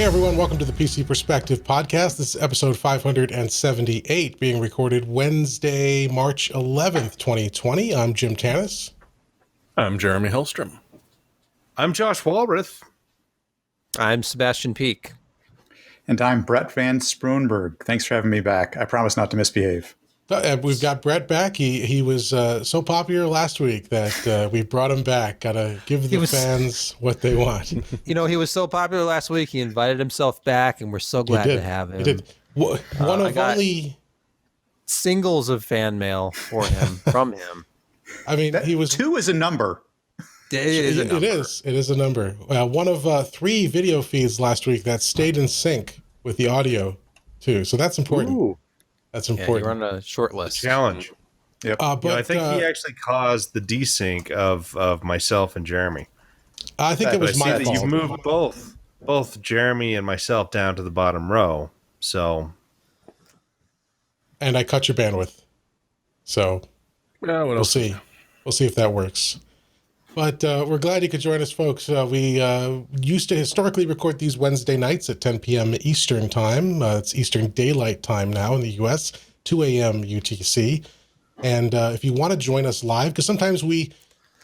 Hey everyone, welcome to the PC Perspective Podcast. This is episode 578, being recorded Wednesday, March 11th, 2020. I'm Jim Tanis. I'm Jeremy Hellstrom. I'm Josh Walrath. I'm Sebastian Peak. And I'm Brett Van Sproonberg. Thanks for having me back. I promise not to misbehave. We've got Brett back. He was so popular last week that we brought him back. Gotta give the fans what they want. You know, he was so popular last week, he invited himself back, and we're so glad to have him. He did. One of only singles of fan mail for him, from him. I mean, he was... 2 is a number. It is a number. It is a number. One of 3 video feeds last week that stayed in sync with the audio, too. So that's important. Ooh. That's important. You're on a short list. Challenge. Yep. But I think he actually caused the desync of myself and Jeremy. I think it was my fault. You've moved both Jeremy and myself down to the bottom row. So, and I cut your bandwidth. So we'll see. We'll see if that works. But we're glad you could join us, folks. We used to historically record these Wednesday nights at 10 p.m. Eastern Time. It's Eastern Daylight Time now in the U.S., 2 a.m. UTC. And if you want to join us live, because sometimes we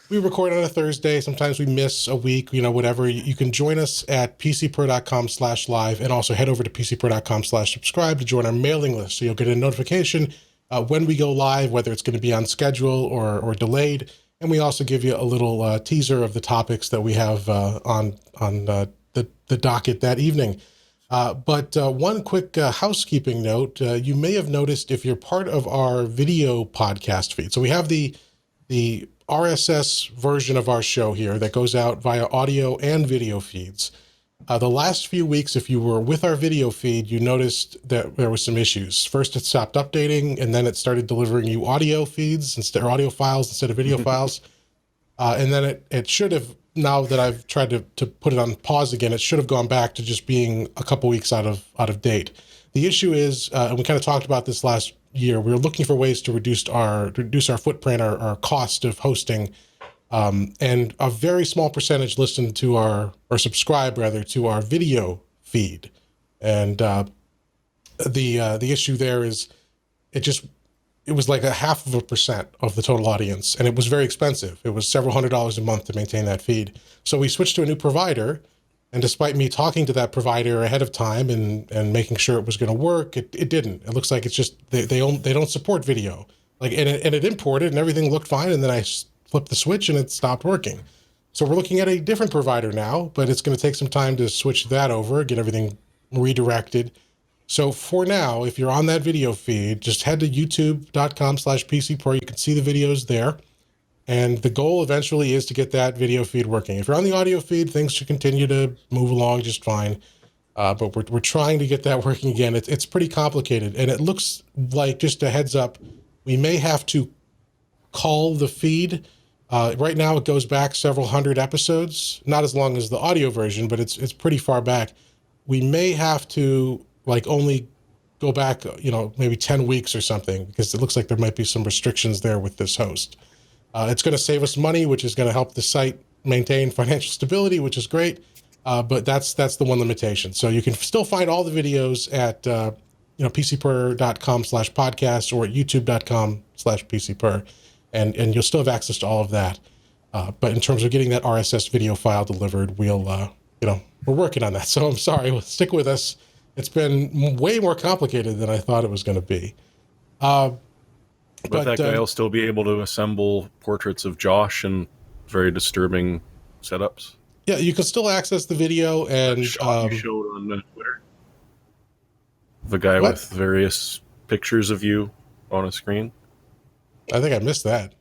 record on a Thursday, sometimes we miss a week, whatever. You can join us at pcper.com/live and also head over to pcper.com/subscribe to join our mailing list. So you'll get a notification when we go live, whether it's going to be on schedule or delayed. And we also give you a little teaser of the topics that we have on the docket that evening. But one quick housekeeping note, you may have noticed if you're part of our video podcast feed. So we have the RSS version of our show here that goes out via audio and video feeds. The last few weeks, if you were with our video feed, you noticed that there were some issues. First, it stopped updating, and then it started delivering you audio feeds or audio files instead of video files. And then it should have, now that I've tried to put it on pause again, it should have gone back to just being a couple weeks out of date. The issue is, and we kind of talked about this last year, we were looking for ways to reduce our footprint, our cost of hosting. And a very small percentage listen to or subscribe rather to our video feed. And the issue there is it was like 0.5% of the total audience, and it was very expensive. It was several $100s a month to maintain that feed. So we switched to a new provider, and despite me talking to that provider ahead of time and making sure it was going to work, it didn't. It looks like it's just they don't support video. And it imported and everything looked fine, and then I flipped the switch and it stopped working. So we're looking at a different provider now, but it's going to take some time to switch that over, get everything redirected. So for now, if you're on that video feed, just head to youtube.com/PCPro. You can see the videos there. And the goal eventually is to get that video feed working. If you're on the audio feed, things should continue to move along just fine. But we're trying to get that working again. It's pretty complicated. And it looks like, just a heads up, we may have to call the feed. Right now it goes back several hundred episodes, not as long as the audio version, but it's pretty far back. We may have to only go back, maybe 10 weeks or something, because it looks like there might be some restrictions there with this host. It's going to save us money, which is going to help the site maintain financial stability, which is great. But that's the one limitation. So you can still find all the videos at, pcper.com/podcast or at youtube.com/pcper. And you'll still have access to all of that. But in terms of getting that RSS video file delivered, we're working on that. So I'm sorry, stick with us. It's been way more complicated than I thought it was going to be. But that guy will still be able to assemble portraits of Josh in very disturbing setups. Yeah, you can still access the video and you showed on Twitter. The guy with various pictures of you on a screen. I think I missed that.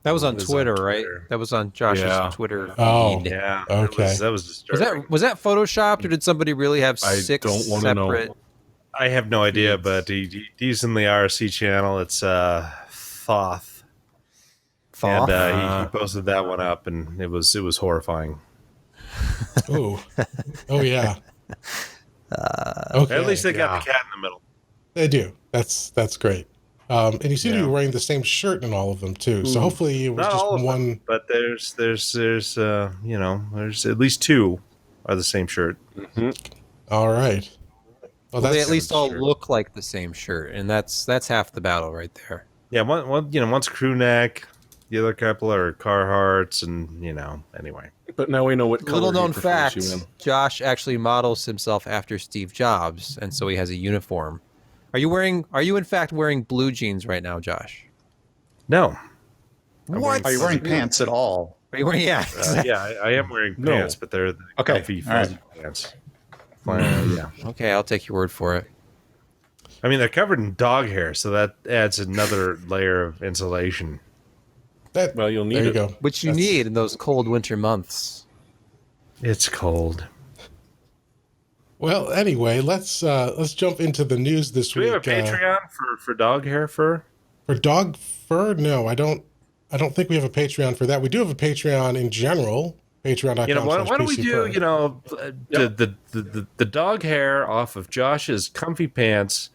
That was on Twitter, right? That was on Josh's Twitter feed. Oh, yeah. Okay. That was disturbing. Was that photoshopped, or did somebody really have six don't wanna separate? know. I have no idea, but he's in the RC channel. It's Thoth. Thoth? And he posted that one up, and it was horrifying. Oh yeah. Okay. At least they got the cat in the middle. They do. That's great. And you seem to be wearing the same shirt in all of them too. So hopefully it was Not just all of one. them, but there's there's at least 2 are the same shirt. Mm-hmm. All right. Well, they at least all look like the same shirt, and that's half the battle right there. Yeah, one's crew neck, the other couple are Carhartts, and anyway. But now we know what color Little known he prefers fact: you in. Josh actually models himself after Steve Jobs, and so he has a uniform. Are you in fact wearing blue jeans right now, Josh? No. What? Are you wearing pants at all? Are you wearing? Yeah. Exactly. I am wearing pants, but they're the comfy, fuzzy pants. Yeah. Okay, I'll take your word for it. I mean, they're covered in dog hair, so that adds another layer of insulation. Well, you'll need there you it. go. Which you need in those cold winter months. It's cold. Well, anyway, let's jump into the news this week. Do we have a Patreon for dog hair fur? For dog fur? No, I don't think we have a Patreon for that. We do have a Patreon in general. Patreon.com. Why don't we do the dog hair off of Josh's comfy pants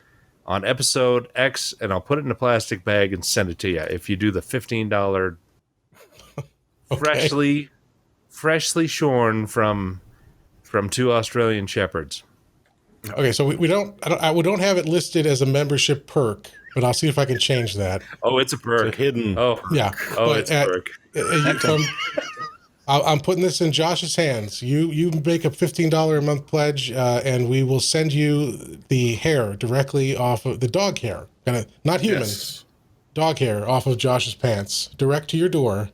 on episode X, and I'll put it in a plastic bag and send it to you. If you do the $15 freshly shorn from 2 Australian shepherds. Okay, so we don't have it listed as a membership perk, but I'll see if I can change that. Oh, it's a perk. It's a hidden. Oh, yeah. Oh, it's a perk. I'm putting this in Josh's hands. You make a $15 a month pledge, and we will send you the hair directly off of the dog hair. Not human, dog hair off of Josh's pants, direct to your door.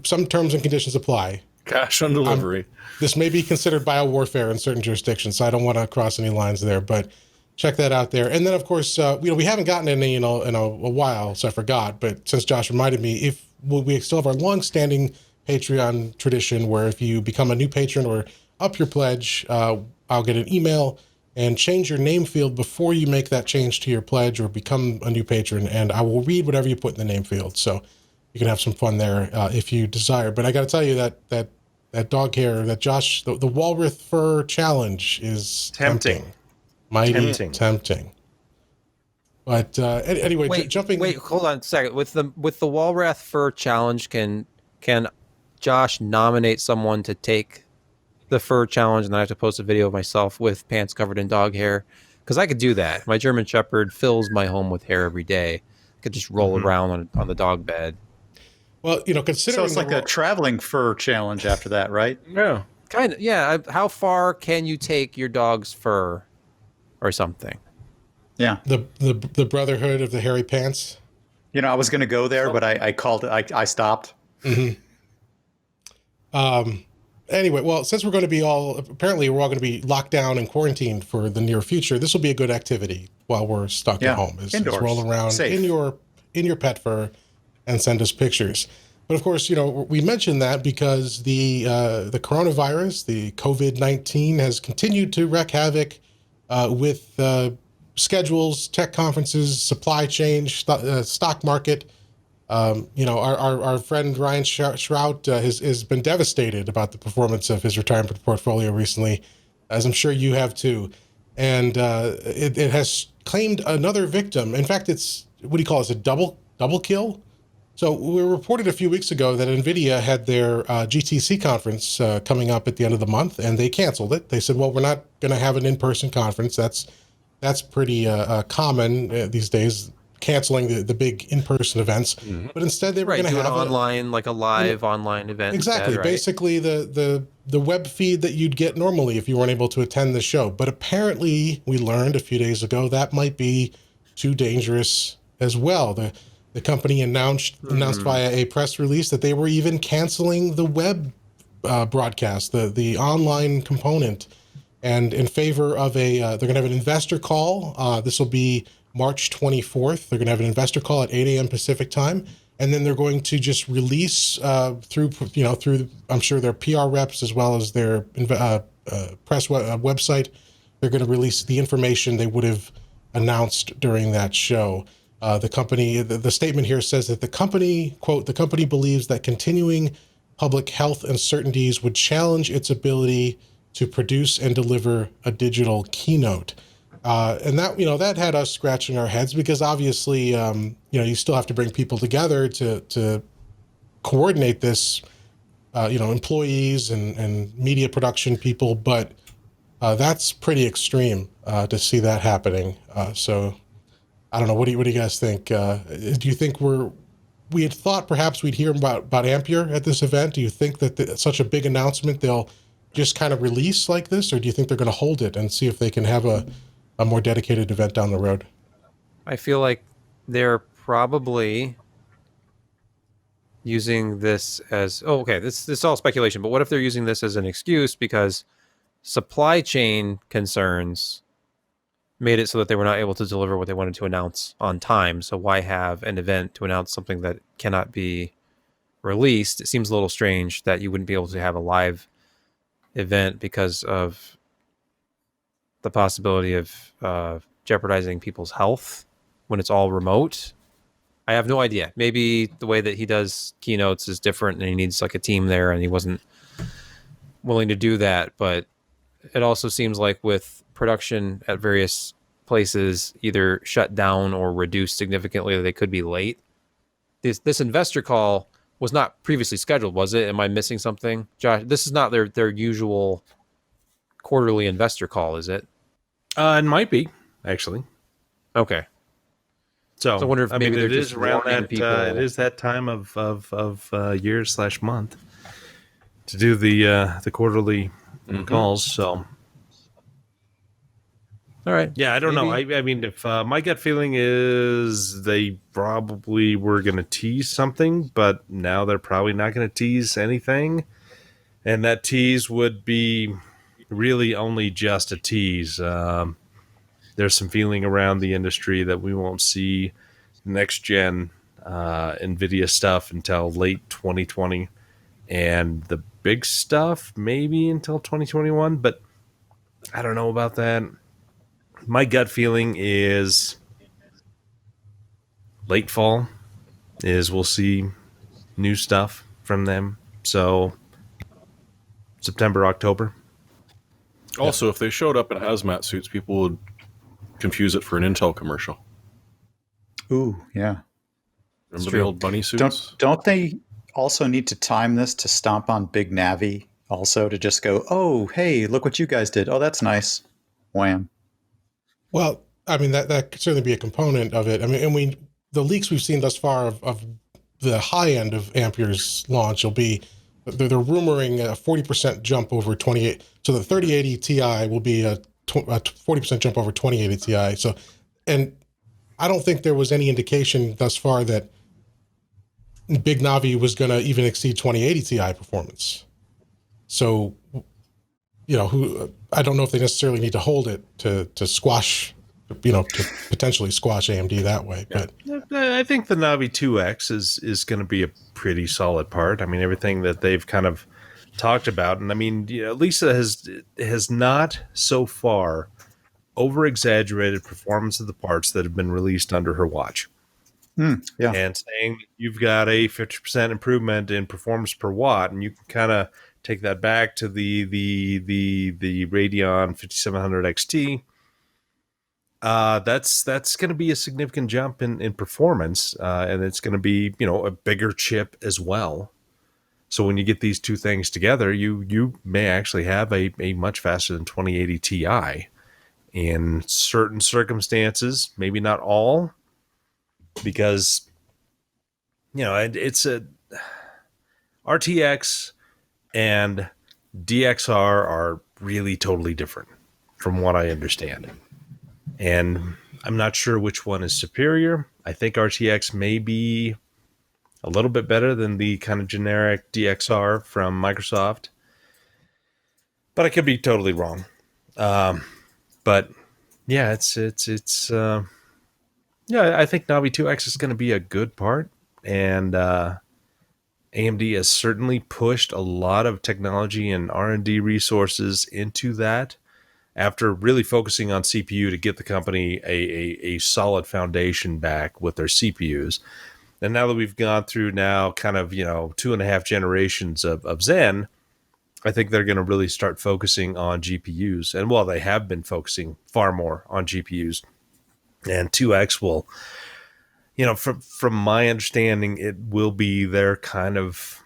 Some terms and conditions apply. Cash on delivery. This may be considered biowarfare in certain jurisdictions, so I don't want to cross any lines there, but check that out there. And then, of course, we haven't gotten any in a while, so I forgot. But since Josh reminded me, we still have our long-standing Patreon tradition where if you become a new patron or up your pledge, I'll get an email and change your name field before you make that change to your pledge or become a new patron, and I will read whatever you put in the name field. So you can have some fun there if you desire. But I got to tell you that dog hair, that Josh, the walrus fur challenge is tempting. Mighty tempting. But anyway, Wait, hold on a second. With the Walrath fur challenge, can Josh nominate someone to take the fur challenge, and then I have to post a video of myself with pants covered in dog hair? Because I could do that. My German Shepherd fills my home with hair every day. I could just roll around on the dog bed. Well, considering so it's like a traveling fur challenge after that, right? Yeah, kind of. Yeah. How far can you take your dog's fur, or something? Yeah. The Brotherhood of the Hairy Pants. I was going to go there, but I called it. I stopped. Mm-hmm. Anyway, well, since we're all going to be locked down and quarantined for the near future, this will be a good activity while we're stuck at home. Is roll around safe. in your pet fur and send us pictures. But of course, we mentioned that because the coronavirus, the COVID-19, has continued to wreak havoc with schedules, tech conferences, supply chain, stock market. Our friend Ryan Shrout has been devastated about the performance of his retirement portfolio recently, as I'm sure you have too. And it has claimed another victim. In fact, it's, what do you call it, a double kill? So we reported a few weeks ago that NVIDIA had their GTC conference coming up at the end of the month, and they canceled it. They said, well, we're not going to have an in-person conference. That's pretty common these days, canceling the big in-person events. Mm-hmm. But instead they were going to have online, like a live online event. Exactly. Instead, right? Basically the web feed that you'd get normally if you weren't able to attend the show. But apparently we learned a few days ago that might be too dangerous as well. The company announced via a press release that they were even canceling the web broadcast, the online component, and in favor of they're going to have an investor call. This will be March 24th. They're going to have an investor call at 8 a.m. Pacific time, and then they're going to just release through I'm sure their PR reps as well as their press website. They're going to release the information they would have announced during that show. The company, the statement here says that the company, quote, the company believes that continuing public health uncertainties would challenge its ability to produce and deliver a digital keynote. And that had us scratching our heads because obviously, you still have to bring people together to coordinate this, employees and media production people. But That's pretty extreme to see that happening. So I don't know. What do you guys think? Do you think we had thought perhaps we'd hear about Ampere at this event? Do you think that such a big announcement they'll just kind of release like this, or do you think they're going to hold it and see if they can have a more dedicated event down the road? I feel like they're probably using this as this is all speculation, but what if they're using this as an excuse because supply chain concerns made it so that they were not able to deliver what they wanted to announce on time. So why have an event to announce something that cannot be released? It seems a little strange that you wouldn't be able to have a live event because of the possibility of jeopardizing people's health when it's all remote. I have no idea. Maybe the way that he does keynotes is different and he needs like a team there and he wasn't willing to do that. But it also seems like with production at various places either shut down or reduced significantly, they could be late. This investor call was not previously scheduled, was it? Am I missing something? Josh, this is not their usual quarterly investor call, is it? It might be, actually. Okay. So I wonder if maybe it is just around warning that. people. It is that time of year/month to do the quarterly calls. So, all right. Yeah, I don't know. I mean, if my gut feeling is they probably were going to tease something, but now they're probably not going to tease anything, and that tease would be really only just a tease. There's some feeling around the industry that we won't see next gen NVIDIA stuff until late 2020, and the big stuff maybe until 2021, but I don't know about that. My gut feeling is late fall is we'll see new stuff from them. So September, October. Also, if they showed up in hazmat suits, people would confuse it for an Intel commercial. Ooh, yeah. Remember the old bunny suits? Don't they also need to time this to stomp on Big Navi also to just go, oh, hey, look what you guys did. Oh, that's nice. Wham. Well, I mean, that could certainly be a component of it. I mean, and the leaks we've seen thus far of the high end of Ampere's launch will be, they're rumoring a 40% jump over 28. So the 3080 Ti will be a 40% jump over 2080 Ti. So, and I don't think there was any indication thus far that Big Navi was going to even exceed 2080 Ti performance. So, I don't know if they necessarily need to hold it to squash, to potentially squash AMD that way. But I think the Navi 2X is going to be a pretty solid part. I mean, everything that they've kind of talked about, and I mean, Lisa has not so far over-exaggerated performance of the parts that have been released under her watch. Yeah. And saying you've got a 50% improvement in performance per watt, and you can kind of take that back to the Radeon 5700 XT. That's going to be a significant jump in performance, and it's going to be a bigger chip as well. So when you get these two things together, you may actually have a much faster than 2080 Ti in certain circumstances, maybe not all, because it's a RTX and DXR are really totally different from what I understand. And I'm not sure which one is superior. I think RTX may be a little bit better than the kind of generic DXR from Microsoft, but I could be totally wrong. But yeah, I think Navi 2X is going to be a good part, and AMD has certainly pushed a lot of technology and R&D resources into that after really focusing on CPU to get the company a solid foundation back with their CPUs. And now that we've gone through now kind of 2.5 generations of Zen, I think they're going to really start focusing on GPUs. And while they have been focusing far more on GPUs, and 2X will, from my understanding, it will be their kind of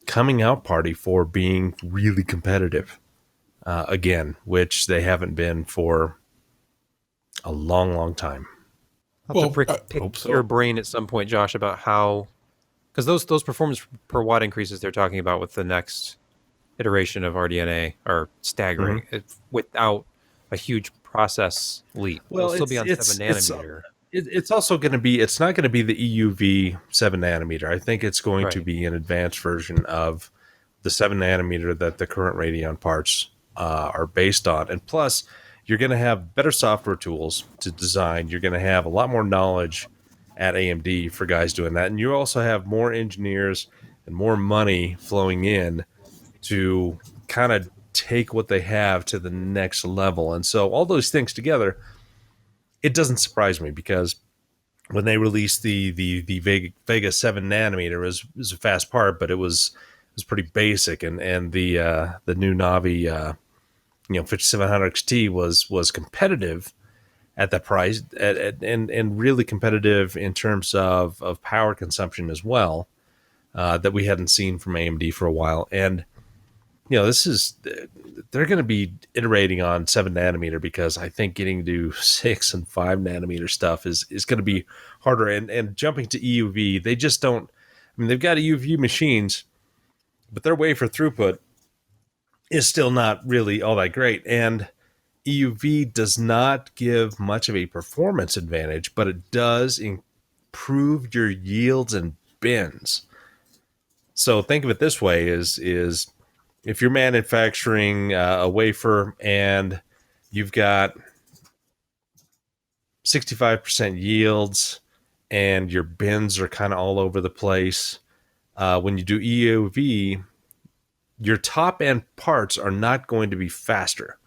coming out party for being really competitive. again, which they haven't been for a long time. I'll have to pick your brain at some point, Josh, about how, because those performance per watt increases they're talking about with the next iteration of RDNA are staggering without a huge process leap. Well, it'll still be on 7 nanometer. It's also going to be, it's not going to be the EUV 7 nanometer. I think it's going to be an advanced version of the 7 nanometer that the current Radeon parts are based on. And plus, you're going to have better software tools to design. You're going to have a lot more knowledge at AMD for guys doing that. And you also have more engineers and more money flowing in to kind of take what they have to the next level. And so all those things together, it doesn't surprise me, because when they released the Vega 7 nanometer, it was a fast part, but it was pretty basic. And the new Navi 5700 XT was competitive at that price, and really competitive in terms of power consumption as well, that we hadn't seen from AMD for a while. And they're going to be iterating on 7 nanometer, because I think getting to 6 and 5 nanometer stuff is going to be harder. And jumping to EUV, they just don't. I mean, they've got EUV machines, but their wafer throughput is still not really all that great. And EUV does not give much of a performance advantage, but it does improve your yields and bins. So think of it this way: is if you're manufacturing a wafer and you've got 65% yields and your bins are kind of all over the place, when you do EUV, your top end parts are not going to be faster.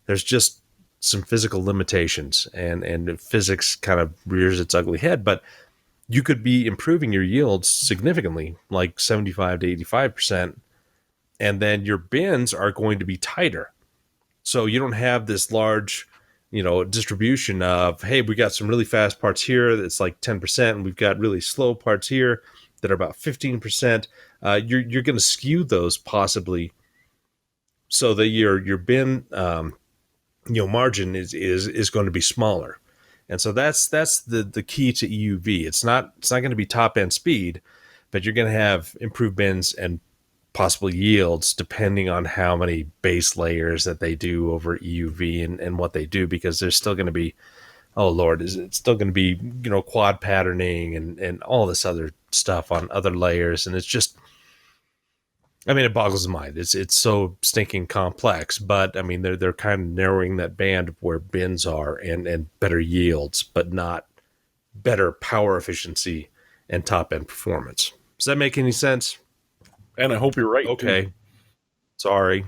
There's just some physical limitations, and physics kind of rears its ugly head, but you could be improving your yields significantly, like 75 to 85%. And then your bins are going to be tighter. So you don't have this large, distribution of, hey, we got some really fast parts here that's like 10%, and we've got really slow parts here that are about 15%. You're going to skew those possibly, so that your bin margin is going to be smaller. And so that's the key to EUV. It's not going to be top end speed, but you're going to have improved bins and possible yields depending on how many base layers that they do over EUV and what they do, because there's still going to be, it's still going to be, quad patterning and all this other stuff on other layers. And it's just, it boggles the mind. It's so stinking complex, but they're kind of narrowing that band where bins are and better yields, but not better power efficiency and top end performance. Does that make any sense? And I hope you're right. Okay. Too. Sorry.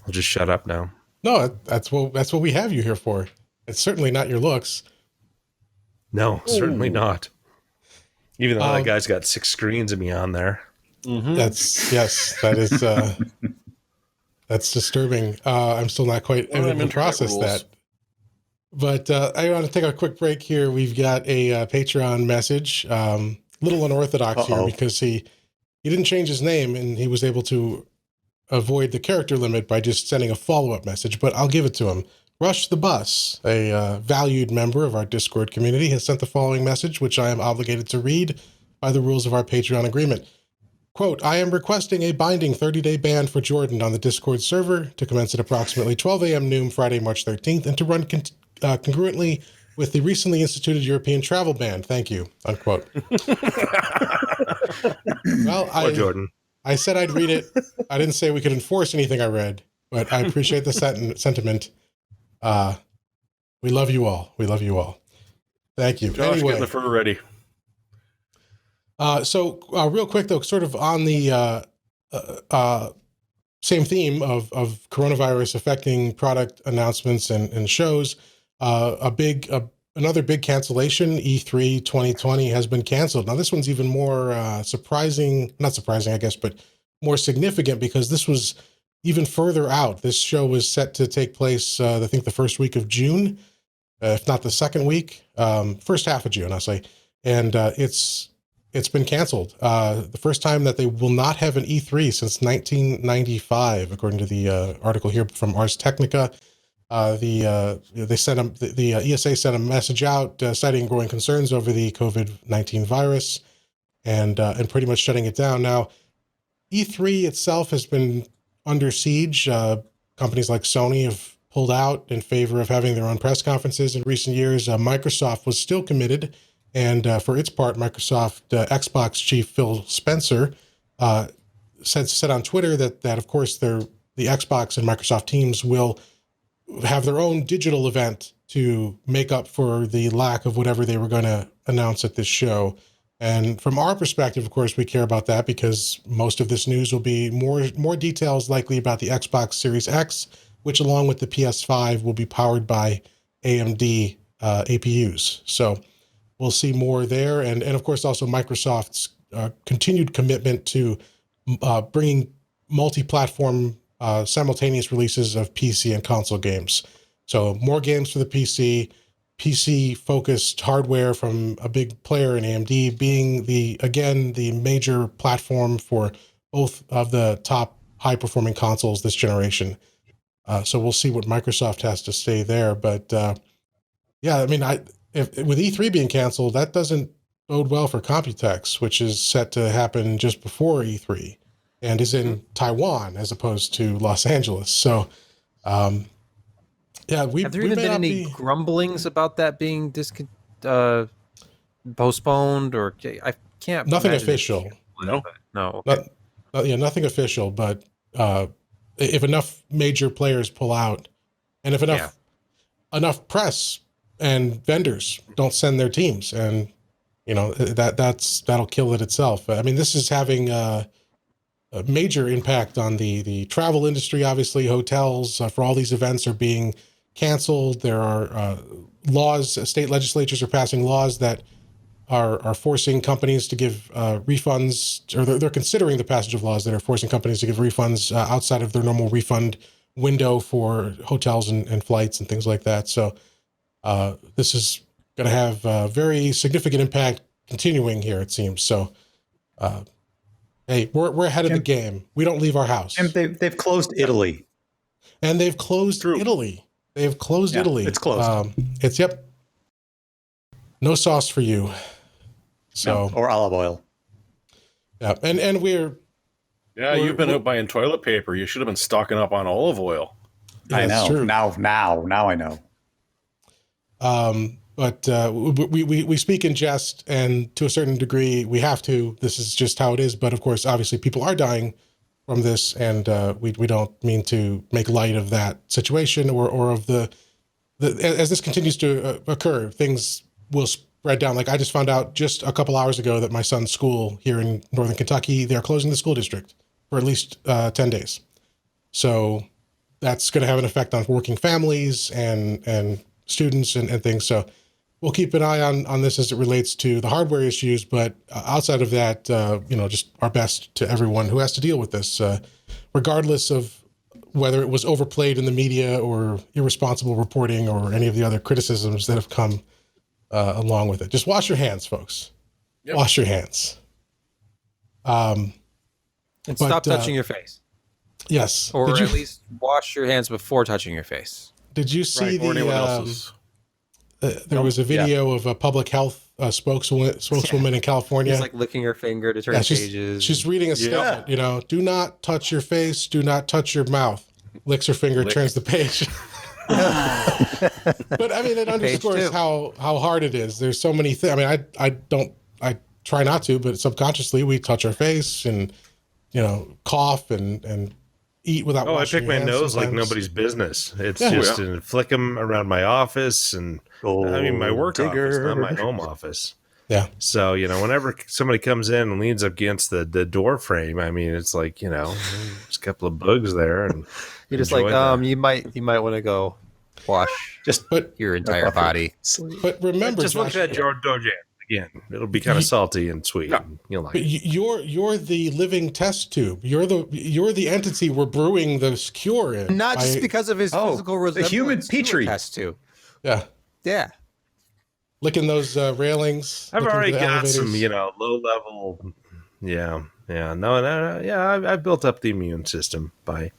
I'll just shut up now. No, that's what we have you here for. It's certainly not your looks. No, certainly not. Even though that guy's got 6 screens of me on there. Mm-hmm. That's disturbing. I'm still not quite able to process that. But I want to take a quick break here. We've got a Patreon message, little unorthodox here, because he didn't change his name, and he was able to avoid the character limit by just sending a follow-up message, but I'll give it to him. Rush the Bus, a valued member of our Discord community, has sent the following message, which I am obligated to read by the rules of our Patreon agreement. Quote, I am requesting a binding 30-day ban for Jordan on the Discord server to commence at approximately 12 a.m. noon Friday, March 13th, and to run congruently with the recently instituted European travel ban. Thank you, unquote. Well, Jordan. I said I'd read it. I didn't say we could enforce anything I read, but I appreciate the sentiment. We love you all. We love you all. Thank you. Josh, anyway, get the fur ready. So real quick, though, sort of on the same theme of coronavirus affecting product announcements and shows, another big cancellation, E3 2020, has been canceled. Now, this one's even more not surprising, I guess, but more significant, because this was even further out. This show was set to take place, I think, the first week of June, if not the second week, first half of June, I'll say. And it's it's been canceled. The first time that they will not have an E3 since 1995, according to the article here from Ars Technica. They sent the ESA sent a message out citing growing concerns over the COVID-19 virus and pretty much shutting it down. Now, E3 itself has been under siege. Companies like Sony have pulled out in favor of having their own press conferences in recent years. Microsoft was still committed, and for its part, Microsoft Xbox chief Phil Spencer said on Twitter that of course the Xbox and Microsoft teams will have their own digital event to make up for the lack of whatever they were going to announce at this show. And from our perspective, of course, we care about that because most of this news will be more details likely about the Xbox Series X, which along with the PS5 will be powered by AMD APUs. So we'll see more there. And of course, also Microsoft's continued commitment to bringing multi-platform simultaneous releases of PC and console games. So more games for the PC-focused hardware from a big player in AMD being the major platform for both of the top high-performing consoles this generation. So we'll see what Microsoft has to say there. But yeah, I mean, with E3 being canceled, that doesn't bode well for Computex, which is set to happen just before E3 and is in Taiwan as opposed to Los Angeles. So, yeah, have there even been any grumblings about that being postponed, or I can't? Nothing official. No. Okay. Nothing official. But if enough major players pull out, and if enough press and vendors don't send their teams, and that'll kill it itself. I mean, this is having a major impact on the travel industry. Obviously, hotels for all these events are being canceled. There are laws, state legislatures are passing laws that are forcing companies to give refunds, or they're considering the passage of laws that are forcing companies to give refunds outside of their normal refund window for hotels and flights and things like that. So this is going to have a very significant impact continuing here, it seems. So, hey, we're ahead of the game. We don't leave our house. And they've closed Italy. And they've closed Italy. They've closed Italy. It's closed. No sauce for you. So or olive oil. Yeah, and you've been out buying toilet paper. You should have been stocking up on olive oil. Yeah, I know. true. Now I know. But we speak in jest, and to a certain degree, we have to. This is just how it is. But of course, obviously, people are dying from this, and we don't mean to make light of that situation or of the as this continues to occur, things will spread down. Like I just found out just a couple hours ago that my son's school here in Northern Kentucky, they're closing the school district for at least 10 days. So that's going to have an effect on working families and students and things. So we'll keep an eye on this as it relates to the hardware issues. But outside of that, just our best to everyone who has to deal with this, regardless of whether it was overplayed in the media or irresponsible reporting or any of the other criticisms that have come along with it. Just wash your hands, folks. Yep. Wash your hands. And stop touching your face. Yes. Or at least wash your hands before touching your face. Did you see anyone else's? There was a video of a public health spokeswoman in California. She's like licking her finger to turn pages. She's reading a statement, do not touch your face, do not touch your mouth. Licks her finger, turns the page. But I mean, it underscores how hard it is. There's so many things. I mean, I try not to, but subconsciously we touch our face and, cough and eat without washing your hands. I pick my nose sometimes. like nobody's business. It's just and flick them around my office and my work office, not my home office. Yeah. So, whenever somebody comes in and leans up against the door frame, I mean, it's like, there's a couple of bugs there, and you're just like, you might want to go wash your entire body. But remember, just look at that door jam again. It'll be kind of salty and sweet. Yeah. And you'll like it. You're the living test tube. You're the entity we're brewing this cure in. Not just because of his physical resemblance. The human petri test tube. Yeah. Yeah. licking those railings. I've looking already for the got elevators. some, low level. Yeah, no. Yeah, I've built up the immune system by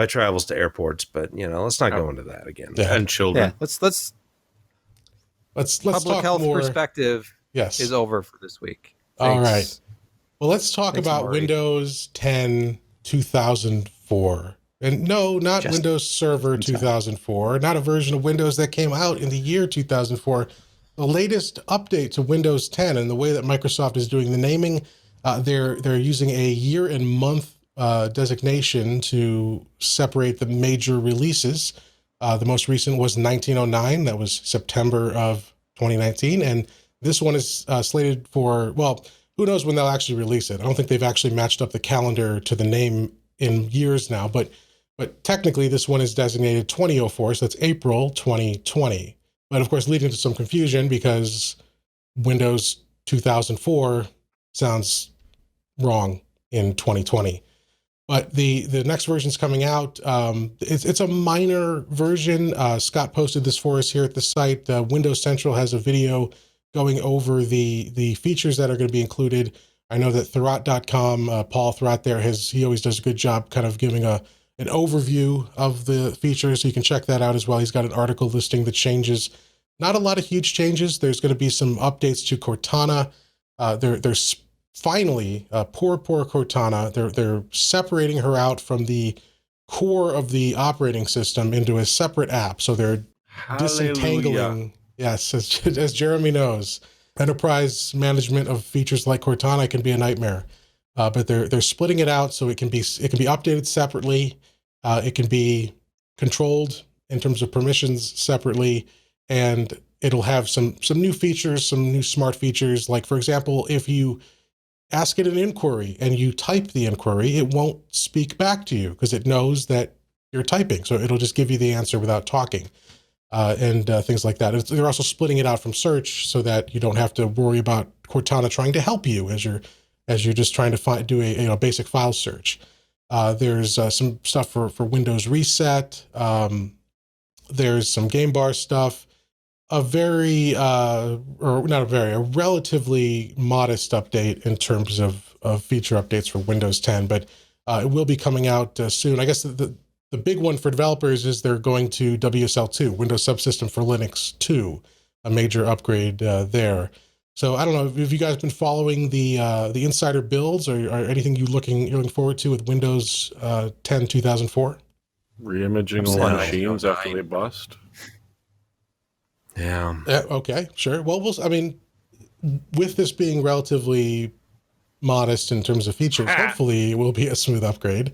travels to airports, but let's not go into that again. Yeah. And children. Yeah, let's Let's public talk health more. perspective Yes. is over for this week. All right. Thanks. Well, let's talk Thanks, about Maury. Windows 10 2004. And no, not Just Windows Server in time. 2004, not a version of Windows that came out in the year 2004. The latest update to Windows 10 and the way that Microsoft is doing the naming, they're using a year and month designation to separate the major releases. The most recent was 1909. That was September of 2019. And this one is slated for, well, who knows when they'll actually release it. I don't think they've actually matched up the calendar to the name in years now, but technically this one is designated 2004, so that's April 2020. But of course, leading to some confusion because Windows 2004 sounds wrong in 2020. But the next version's coming out. It's a minor version. Scott posted this for us here at the site. Windows Central has a video going over the features that are going to be included. I know that Thurrott.com, Paul Thurrott there, he always does a good job kind of giving an overview of the features. So you can check that out as well. He's got an article listing the changes. Not a lot of huge changes. There's going to be some updates to Cortana. There's finally, poor Cortana, they're separating her out from the core of the operating system into a separate app. So they're disentangling. Yes, as Jeremy knows, enterprise management of features like Cortana can be a nightmare. But they're splitting it out so it can be updated separately. It can be controlled in terms of permissions separately, and it'll have some new features, some new smart features. Like, for example, if you ask it an inquiry and you type the inquiry, it won't speak back to you because it knows that you're typing. So it'll just give you the answer without talking. And things like that. They're also splitting it out from search so that you don't have to worry about Cortana trying to help you as you're just trying to do a basic file search. There's some stuff for Windows Reset. There's some game bar stuff. A relatively modest update in terms of feature updates for Windows 10, but it will be coming out soon. I guess the big one for developers is they're going to WSL2, Windows Subsystem for Linux 2, a major upgrade there. So I don't know, have you guys been following the insider builds or anything you're looking forward to with Windows 10 2004? Reimaging all the machines after they bust. Yeah. Okay, sure. Well, with this being relatively modest in terms of features, hopefully it will be a smooth upgrade.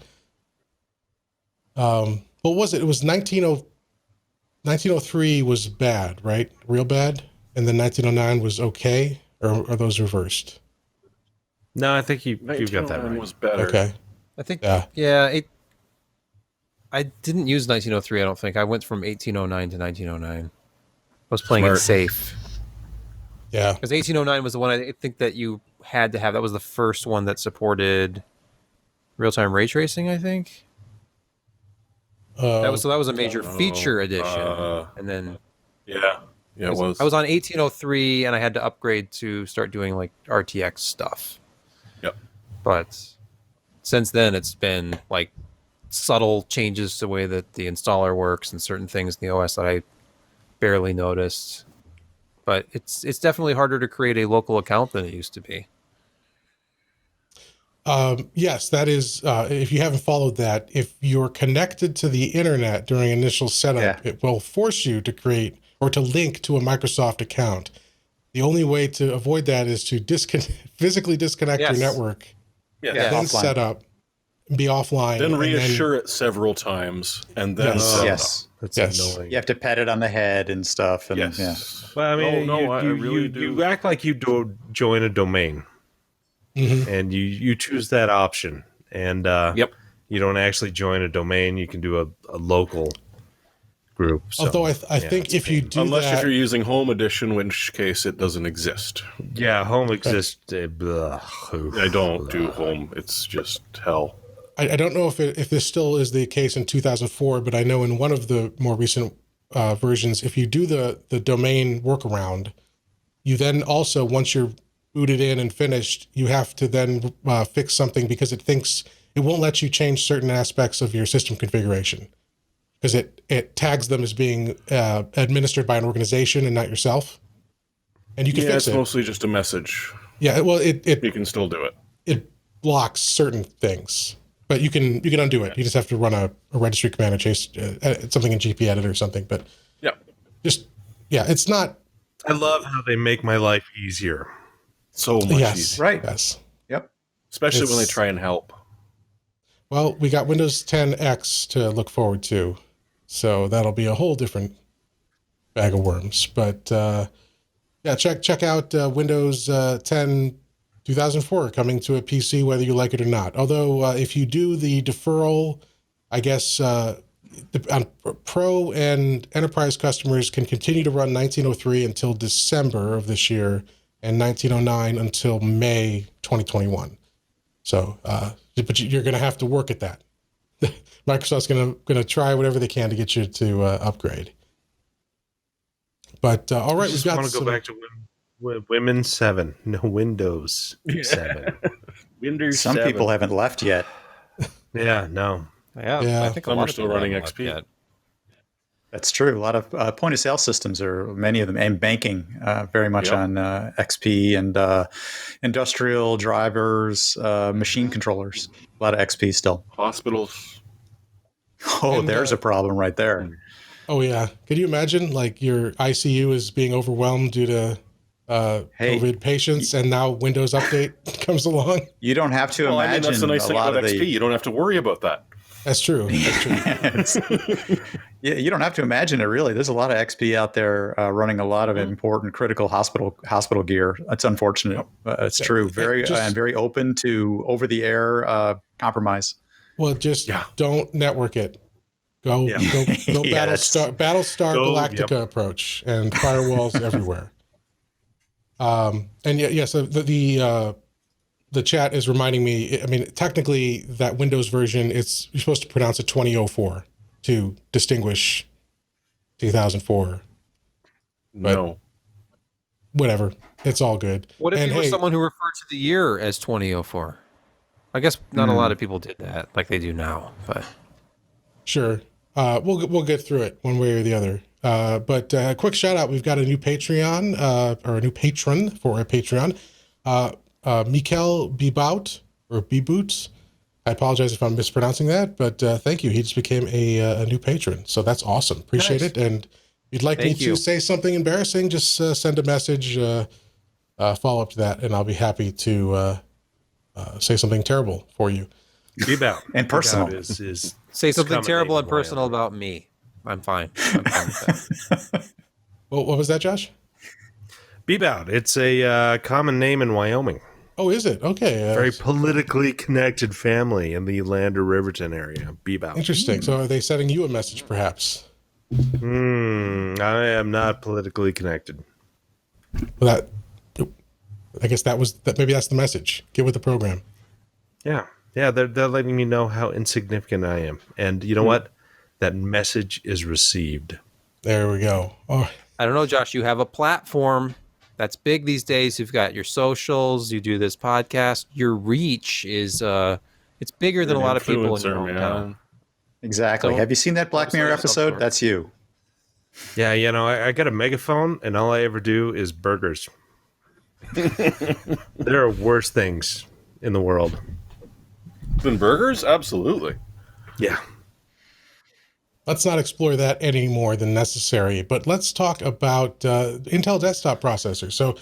What was it? It was 1903 was bad, right? Real bad. And then 1909 was okay, or are those reversed? No, I think you've got that right. Was better. Okay. I think, yeah. I didn't use 1903, I don't think. I went from 1809 to 1909. I was playing it safe. Yeah. Because 1809 was the one I think that you had to have. That was the first one that supported real-time ray tracing, I think. That was a major feature addition. And then... Yeah, it was. I was on 1803, and I had to upgrade to start doing, like, RTX stuff. Yep. But since then, it's been, like, subtle changes to the way that the installer works and certain things in the OS that I barely noticed. But it's definitely harder to create a local account than it used to be. Yes, that is. If you haven't followed that, if you're connected to the internet during initial setup, it will force you to create or to link to a Microsoft account. The only way to avoid that is to physically disconnect your network, then set up, be offline, then reassure it several times, and then That's annoying. You have to pat it on the head and stuff. And Well, I mean, I really do. You act like you join a domain, and you choose that option, and you don't actually join a domain. You can do a local group. So, although I think if you do if you're using Home Edition, in which case it doesn't exist. Yeah, Home exists. I don't do Home. It's just hell. I don't know if this still is the case in 2004, but I know in one of the more recent versions, if you do the domain workaround, you then also, once you're booted in and finished, you have to then fix something because it thinks it won't let you change certain aspects of your system configuration because it tags them as being administered by an organization and not yourself. And you can fix it. It's mostly just a message. Yeah, well, you can still do it. It blocks certain things, but you can undo it. You just have to run a registry command and chase something in GP edit or something. But it's not. I love how they make my life easier. So much easier. Right. Yes. Yep. Especially when they try and help. Well, we got Windows 10 X to look forward to, so that'll be a whole different bag of worms. But check out Windows 10 2004 coming to a PC, whether you like it or not. Although if you do the deferral, I guess Pro and Enterprise customers can continue to run 1903 until December of this year and 1909 until May 2021. So, but you're going to have to work at that. Microsoft's going to try whatever they can to get you to upgrade. But all right, we've got. I want to go back to Windows 7. No, Windows 7. Windows. Some 7. people haven't left yet. Yeah, no. Yeah, I think some are still running XP. That's true. A lot of point of sale systems are, many of them, and banking, very much on XP and industrial drivers, machine controllers. A lot of XP still. Hospitals. Oh, and there's a problem right there. Oh, yeah. Could you imagine, like, your ICU is being overwhelmed due to COVID patients, and now Windows Update comes along? You don't have to imagine. That's the nice thing about XP. You don't have to worry about that. That's true. That's true. Yeah, you don't have to imagine it, really. There's a lot of XP out there running a lot of important, critical hospital gear. That's unfortunate. It's true. Very open to over-the-air compromise. Well, just don't network it. Go Battlestar Galactica approach and firewalls everywhere. So the chat is reminding me, I mean, technically that Windows version, you're supposed to pronounce it 2004 to distinguish 2004. No. Whatever. It's all good. What if you were someone who referred to the year as 2004? I guess not a lot of people did that like they do now, but. Sure. We'll get through it one way or the other. But a quick shout out. We've got a new Patreon, or a new patron for our Patreon. Mikel Bibout, or Biboots. I apologize if I'm mispronouncing that, but thank you. He just became a new patron. So that's awesome. Appreciate it. And if you'd like me to say something embarrassing, just send a message, follow up to that, and I'll be happy to say something terrible for you. Bibout. And personal. Say something terrible and personal about me. I'm fine. with that. Well, what was that, Josh? Bibout. It's a common name in Wyoming. Oh, is it? Okay. Very politically connected family in the Lander Riverton area. Bibout. Interesting. So are they sending you a message, perhaps? I am not politically connected. Well, I guess maybe that's the message. Get with the program. Yeah. Yeah, they're letting me know how insignificant I am. And you know what? That message is received. There we go. Oh. I don't know, Josh. You have a platform that's big these days. You've got your socials. You do this podcast. Your reach is it's bigger than a lot of people in your hometown. Exactly. So, have you seen that Black Mirror episode? That's you. Yeah, I got a megaphone, and all I ever do is burgers. There are worse things in the world than burgers. Absolutely. Yeah. Let's not explore that any more than necessary, but let's talk about Intel desktop processors. So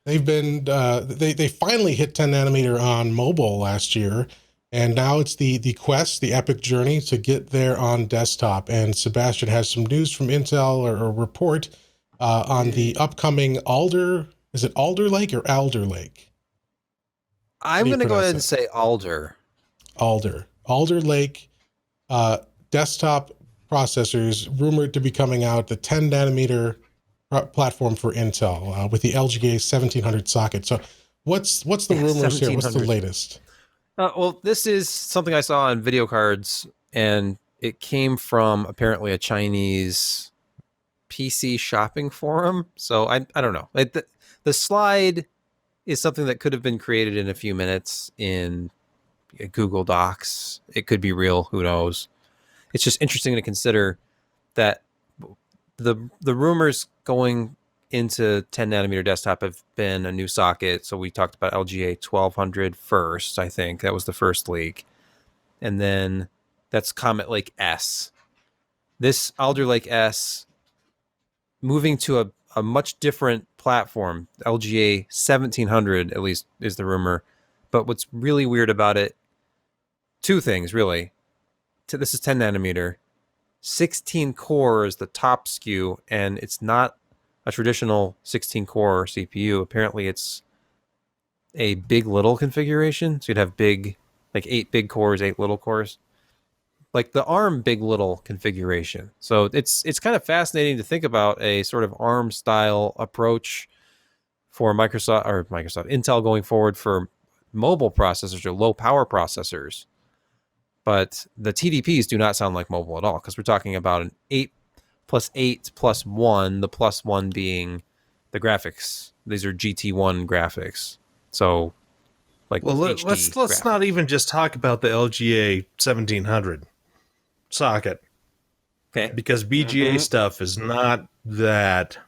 they've been they finally hit 10 nanometer on mobile last year, and now it's the quest, the epic journey to get there on desktop. And Sebastian has some news from Intel or a report on the upcoming Alder. Is it Alder Lake or Alder Lake? I'm going to go ahead and say Alder. Alder Lake desktop processors rumored to be coming out, the 10 nanometer platform for Intel with the LGA 1700 socket. So what's the rumors here? What's the latest? Well, this is something I saw on video cards, and it came from apparently a Chinese PC shopping forum. So I don't know. The slide is something that could have been created in a few minutes in Google Docs. It could be real. Who knows? It's just interesting to consider that the rumors going into 10 nanometer desktop have been a new socket. So we talked about LGA 1200 first. I think that was the first leak, and then that's Comet Lake S. This Alder Lake S moving to a much different platform. LGA 1700 at least is the rumor. But what's really weird about it, two things really. This is 10 nanometer. 16 core is the top SKU, and it's not a traditional 16 core CPU. Apparently it's a big little configuration. So you'd have big, like 8 big cores, 8 little cores. Like the ARM big little configuration. So it's kind of fascinating to think about a sort of ARM style approach for Intel going forward for mobile processors or low power processors. But the TDPs do not sound like mobile at all, because we're talking about an 8 plus 8 plus 1, the plus 1 being the graphics. These are GT1 graphics. So like, well, let's not even just talk about the LGA 1700 socket. Okay. Because BGA stuff is not that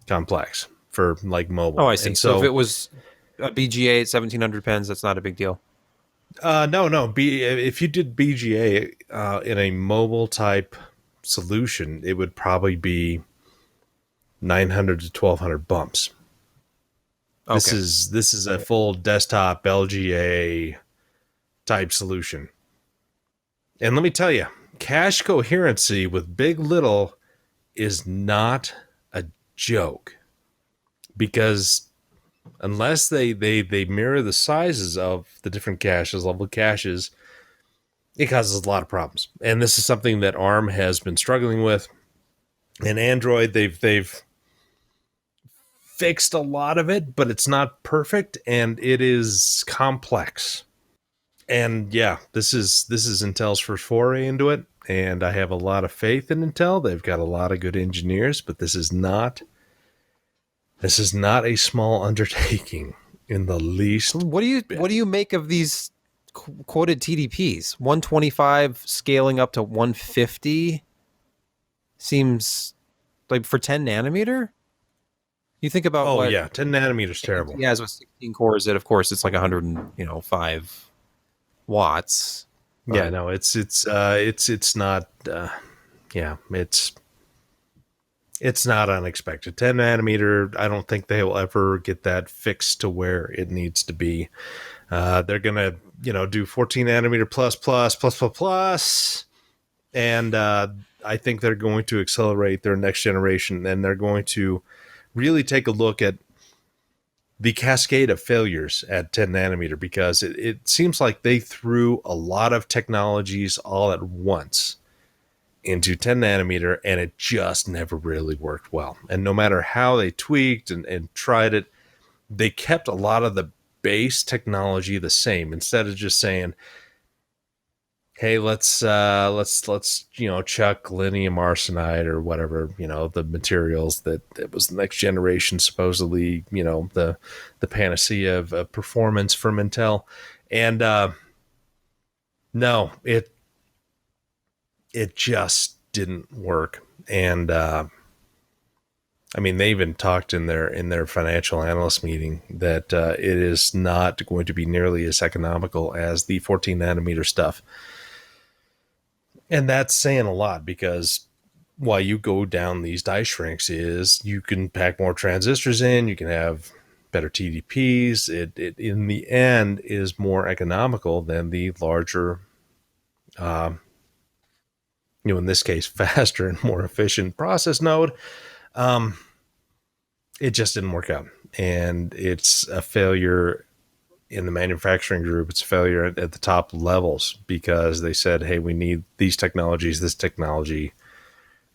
complex for like mobile. Oh, I see. And so if it was a BGA at 1700 pens, that's not a big deal. No. If you did BGA in a mobile type solution, it would probably be 900 to 1200 bumps. Okay. This is a full desktop LGA type solution. And let me tell you, cache coherency with big little is not a joke, because unless they mirror the sizes of the different caches, level caches, it causes a lot of problems. And this is something that ARM has been struggling with. And Android, they've fixed a lot of it, but it's not perfect, and it is complex. And yeah, this is Intel's first foray into it, and I have a lot of faith in Intel. They've got a lot of good engineers, but this is not a small undertaking in the least. What do you make of these quoted TDPs? 125 scaling up to 150 seems like for 10 nanometer. You think about 10 nanometer is terrible. Yeah, with 16 cores, of course it's like 105 watts. But yeah, no, it's not. It's not unexpected. 10 nanometer, I don't think they will ever get that fixed to where it needs to be. They're gonna, do 14 nanometer plus, and I think they're going to accelerate their next generation, and they're going to really take a look at the cascade of failures at 10 nanometer, because it seems like they threw a lot of technologies all at once into 10 nanometer, and it just never really worked well. And no matter how they tweaked and tried it, they kept a lot of the base technology the same, instead of just saying, hey, let's chuck lithium arsenide or whatever, the materials that was the next generation, supposedly, the panacea of performance from Intel. And no, it just didn't work. And they even talked in their financial analyst meeting that it is not going to be nearly as economical as the 14 nanometer stuff. And that's saying a lot, because why you go down these die shrinks is you can pack more transistors in, you can have better TDPs. It in the end is more economical than the larger, in this case, faster and more efficient process node. It just didn't work out, and it's a failure in the manufacturing group. It's a failure at the top levels, because they said, hey, we need these technologies, this technology,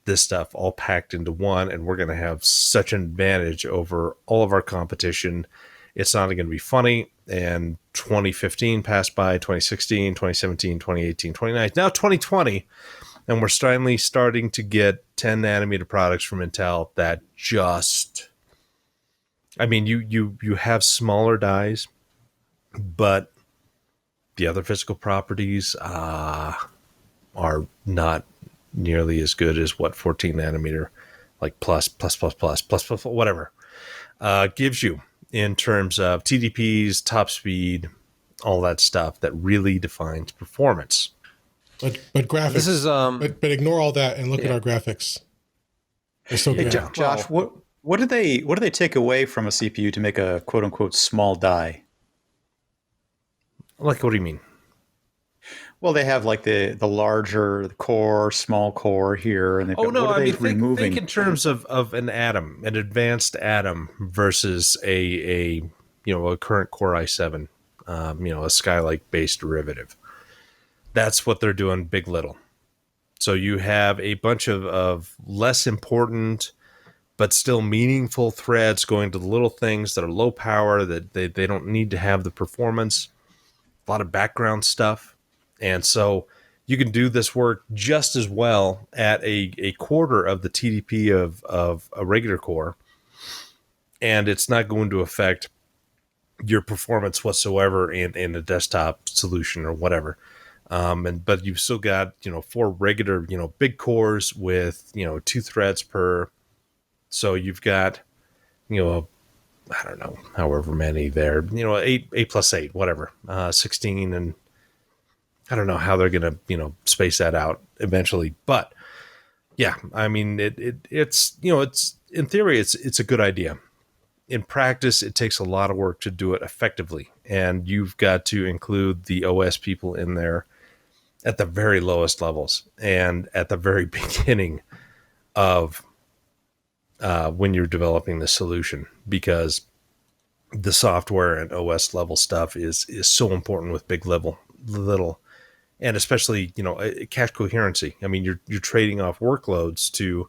this stuff all packed into one, and we're going to have such an advantage over all of our competition. It's not going to be funny. And 2015 passed by, 2016, 2017, 2018, 2019, now 2020. And we're finally starting to get 10 nanometer products from Intel that just, I mean, you have smaller dies, but the other physical properties are not nearly as good as what 14 nanometer, like plus, whatever, gives you in terms of TDPs, top speed, all that stuff that really defines performance. But graphics. This is but ignore all that and look at our graphics. They're so good. Josh, what do they take away from a CPU to make a quote unquote small die? Like, what do you mean? Well, they have like the larger core, small core here, and what are they removing? Think in terms of an atom, an advanced atom versus a current Core i7, a Skylake based derivative. That's what they're doing, big little. So you have a bunch of less important but still meaningful threads going to the little things that are low power, that they don't need to have the performance, a lot of background stuff. And so you can do this work just as well at a quarter of the TDP of a regular core, and it's not going to affect your performance whatsoever in a desktop solution or whatever. But you've still got 4 regular big cores with 2 threads per. So you've got I don't know, however many there, 8 plus 8, whatever, 16, and I don't know how they're going to, space that out eventually. But yeah, I mean, it's in theory, it's a good idea. In practice, it takes a lot of work to do it effectively. And you've got to include the OS people in there at the very lowest levels and at the very beginning of when you're developing the solution, because the software and OS level stuff is so important with big little, and especially cache coherency. I mean, you're trading off workloads to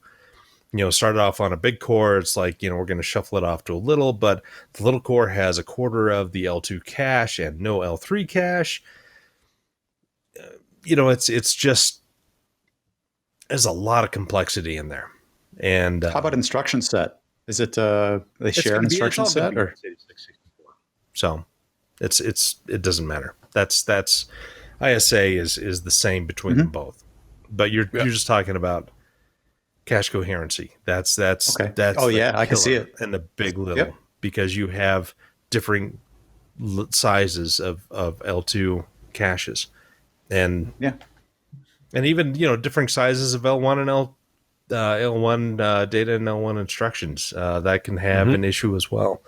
start it off on a big core. It's like we're going to shuffle it off to a little, but the little core has a quarter of the L2 cache and no L3 cache. It's just, there's a lot of complexity in there. And how about instruction set? Is it they share an instruction set, or so it doesn't matter. That's ISA is the same between them both, but you're just talking about cache coherency. That's okay. Oh yeah, I can see it. And the big little, because you have differing sizes of L2 caches, and even different sizes of L1 and L1 data and L1 instructions that can have an issue as well.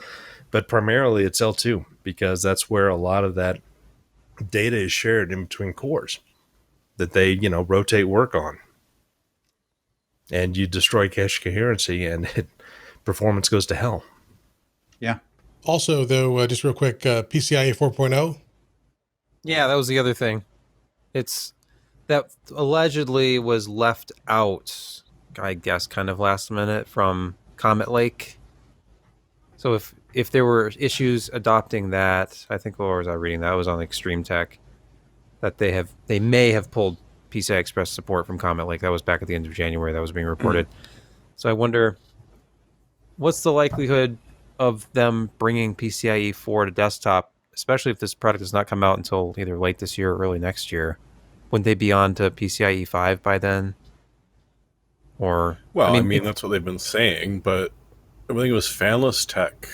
But primarily it's L2, because that's where a lot of that data is shared in between cores that they rotate work on, and you destroy cache coherency and performance goes to hell. Yeah. Also, though, just real quick, PCIe 4.0. Yeah, that was the other thing. It's that allegedly was left out, I guess, kind of last minute from Comet Lake. So if there were issues adopting that, I think, or was I reading that? It was on Extreme Tech, that they may have pulled PCI Express support from Comet Lake. That was back at the end of January. That was being reported. So I wonder, what's the likelihood of them bringing PCIe 4 to desktop, especially if this product does not come out until either late this year or early next year? Wouldn't they be on to PCIe 5 by then? Or I mean that's what they've been saying, but I think it was Fanless Tech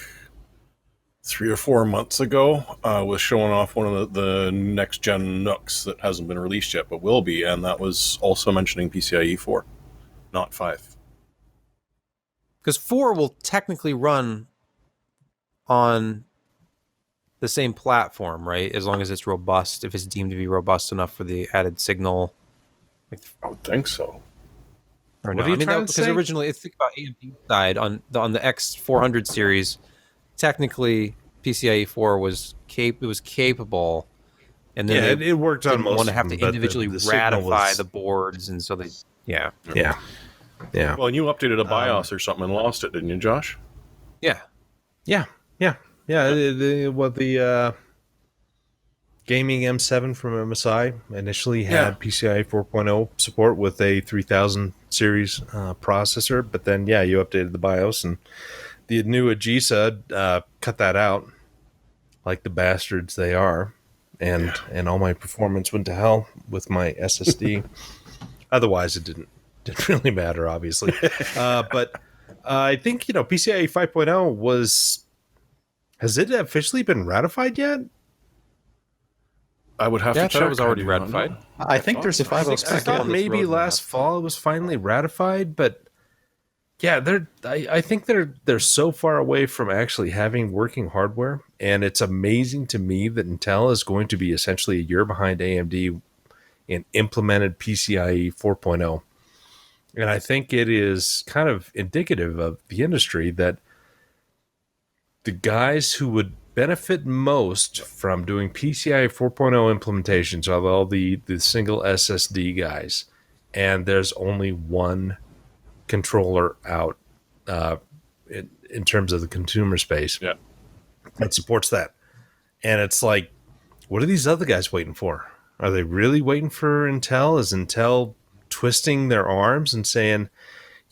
3 or 4 months ago was showing off one of the next gen NUCs that hasn't been released yet, but will be, and that was also mentioning PCIe 4, not 5. Because 4 will technically run on the same platform, right? As long as it's robust, if it's deemed to be robust enough for the added signal. I would think so. Or no? Because originally, think about AMD side on the X400 series. Technically, PCIe 4 was capable, and then it worked on most. Want to have to individually ratify the boards, and so they yeah. Well, and you updated a BIOS or something and lost it, didn't you, Josh? Yeah. The gaming M7 from MSI initially had PCIe 4.0 support with a 3000 series processor, but then you updated the BIOS and the new Agisa cut that out, like the bastards they are, and all my performance went to hell with my SSD. Otherwise, it didn't really matter, obviously. But I think PCIe 5.0 has it officially been ratified yet? I would have to check. I thought it was already ratified. I think there's a 5.0 I thought maybe last fall it was finally ratified, but I think they're so far away from actually having working hardware, and it's amazing to me that Intel is going to be essentially a year behind AMD in implemented PCIe 4.0. And I think it is kind of indicative of the industry that the guys who would benefit most from doing PCIe 4.0 implementations are all the single SSD guys, and there's only one controller out in terms of the consumer space that supports that. And it's like, what are these other guys waiting for? Are they really waiting for Intel? Is Intel twisting their arms and saying,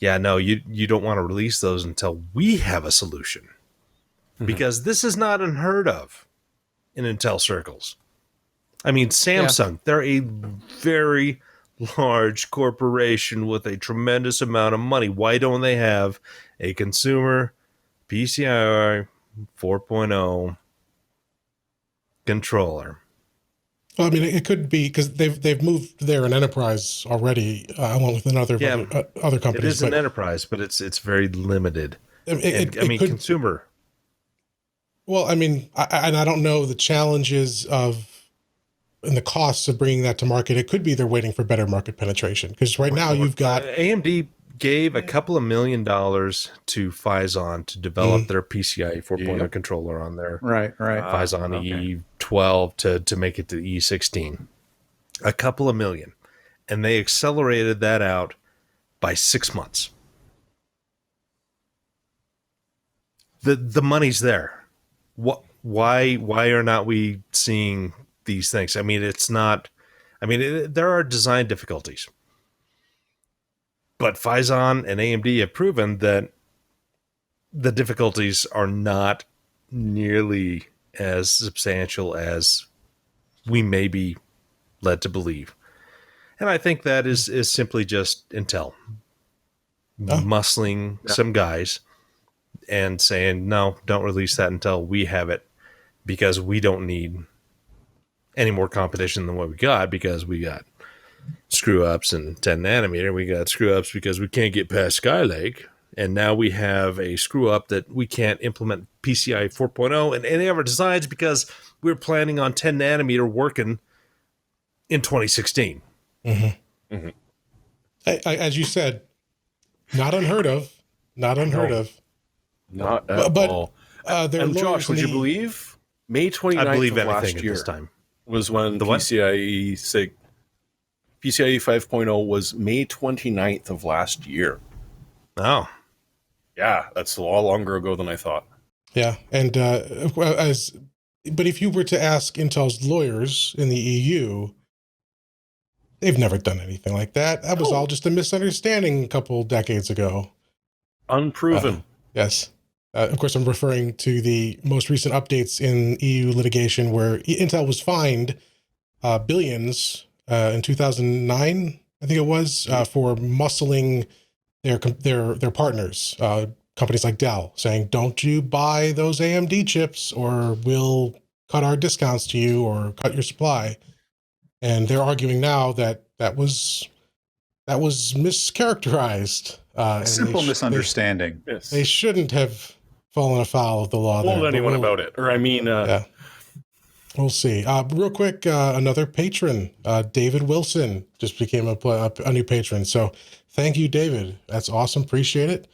no, you don't want to release those until we have a solution? Because this is not unheard of in Intel circles. I mean, Samsung, they're a very large corporation with a tremendous amount of money. Why don't they have a consumer PCIe 4.0 controller? Well, I mean, it could be because they've moved there in enterprise already, along with other companies. It is an enterprise, but it's very limited. Consumer. Well, I mean, I don't know the challenges and the costs of bringing that to market. It could be they're waiting for better market penetration, because right now you've got AMD gave a couple of $1 million to Phison to develop their PCIe 4.0 controller on their Phison E12 to make it to E16. A couple of $1 million, and they accelerated that out by 6 months. The money's there. Why are not we seeing these things? I mean, there are design difficulties, but Phison and AMD have proven that the difficulties are not nearly as substantial as we may be led to believe. And I think that is simply just Intel muscling some guys and saying, no, don't release that until we have it, because we don't need any more competition than what we got, because we got screw ups in 10 nanometer. We got screw ups because we can't get past Skylake. And now we have a screw up that we can't implement PCIe 4.0 in any of our designs because we're planning on 10 nanometer working in 2016. Mm-hmm. Mm-hmm. As you said, not unheard of. Not at all. And Josh, would you believe May 29th of last year this time was when the PCIe 5.0 was May 29th of last year. Oh. Yeah, that's a lot longer ago than I thought. Yeah, and but if you were to ask Intel's lawyers in the EU, they've never done anything like that. That was all just a misunderstanding a couple decades ago. Unproven. Yes. Of course, I'm referring to the most recent updates in EU litigation where Intel was fined billions in 2009, I think it was, for muscling their partners, companies like Dell, saying, don't you buy those AMD chips or we'll cut our discounts to you or cut your supply. And they're arguing now that that was mischaracterized. Simple misunderstanding. They shouldn't have fallen afoul of the law. Told anyone about it. Or yeah. We'll see. Real quick, another patron, David Wilson, just became a new patron. So thank you, David. That's awesome. Appreciate it.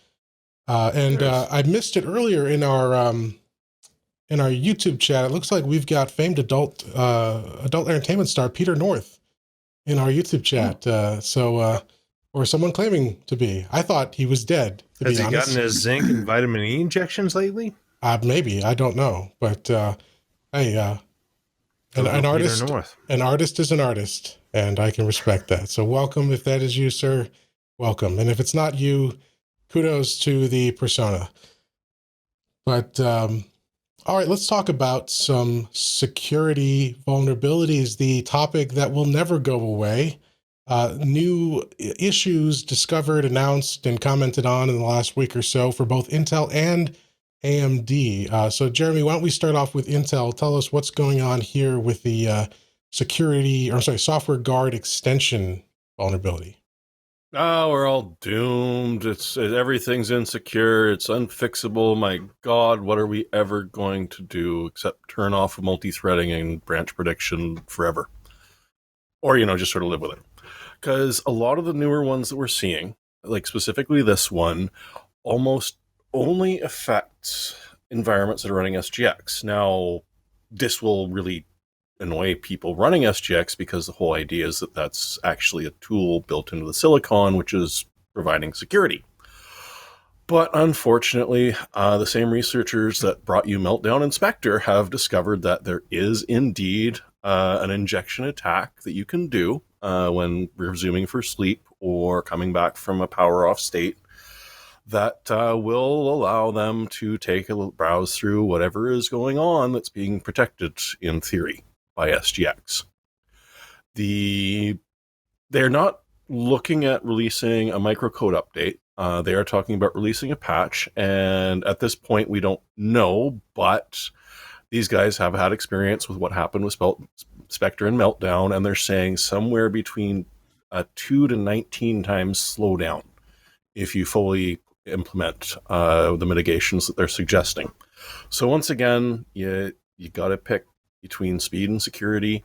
I missed it earlier in our YouTube chat. It looks like we've got famed adult entertainment star Peter North in our YouTube chat. Or someone claiming to be. I thought he was dead. Has he gotten his zinc and vitamin E injections lately? Maybe. I don't know. But hey, An artist, North. an artist is an artist, and I can respect that. So welcome. If that is you, sir, welcome. And if it's not you, kudos to the persona. But all right, let's talk about some security vulnerabilities, the topic that will never go away. New issues discovered, announced, and commented on in the last week or so for both Intel and AMD. So Jeremy, why don't we start off with Intel? Tell us what's going on here with the software guard extension vulnerability. Oh, we're all doomed. Everything's insecure. It's unfixable. My God, what are we ever going to do except turn off multi-threading and branch prediction forever? Or, just sort of live with it. Because a lot of the newer ones that we're seeing, like specifically this one, almost only affects environments that are running SGX. Now, this will really annoy people running SGX because the whole idea is that that's actually a tool built into the silicon, which is providing security. But unfortunately, the same researchers that brought you Meltdown Inspector have discovered that there is indeed an injection attack that you can do when resuming for sleep or coming back from a power off state that will allow them to take a browse through whatever is going on that's being protected in theory by SGX. They're not looking at releasing a microcode update. They are talking about releasing a patch, and at this point we don't know, but these guys have had experience with what happened with Spectre and Meltdown, and they're saying somewhere between a 2 to 19 times slowdown if you fully implement the mitigations that they're suggesting. So once again, you got to pick between speed and security.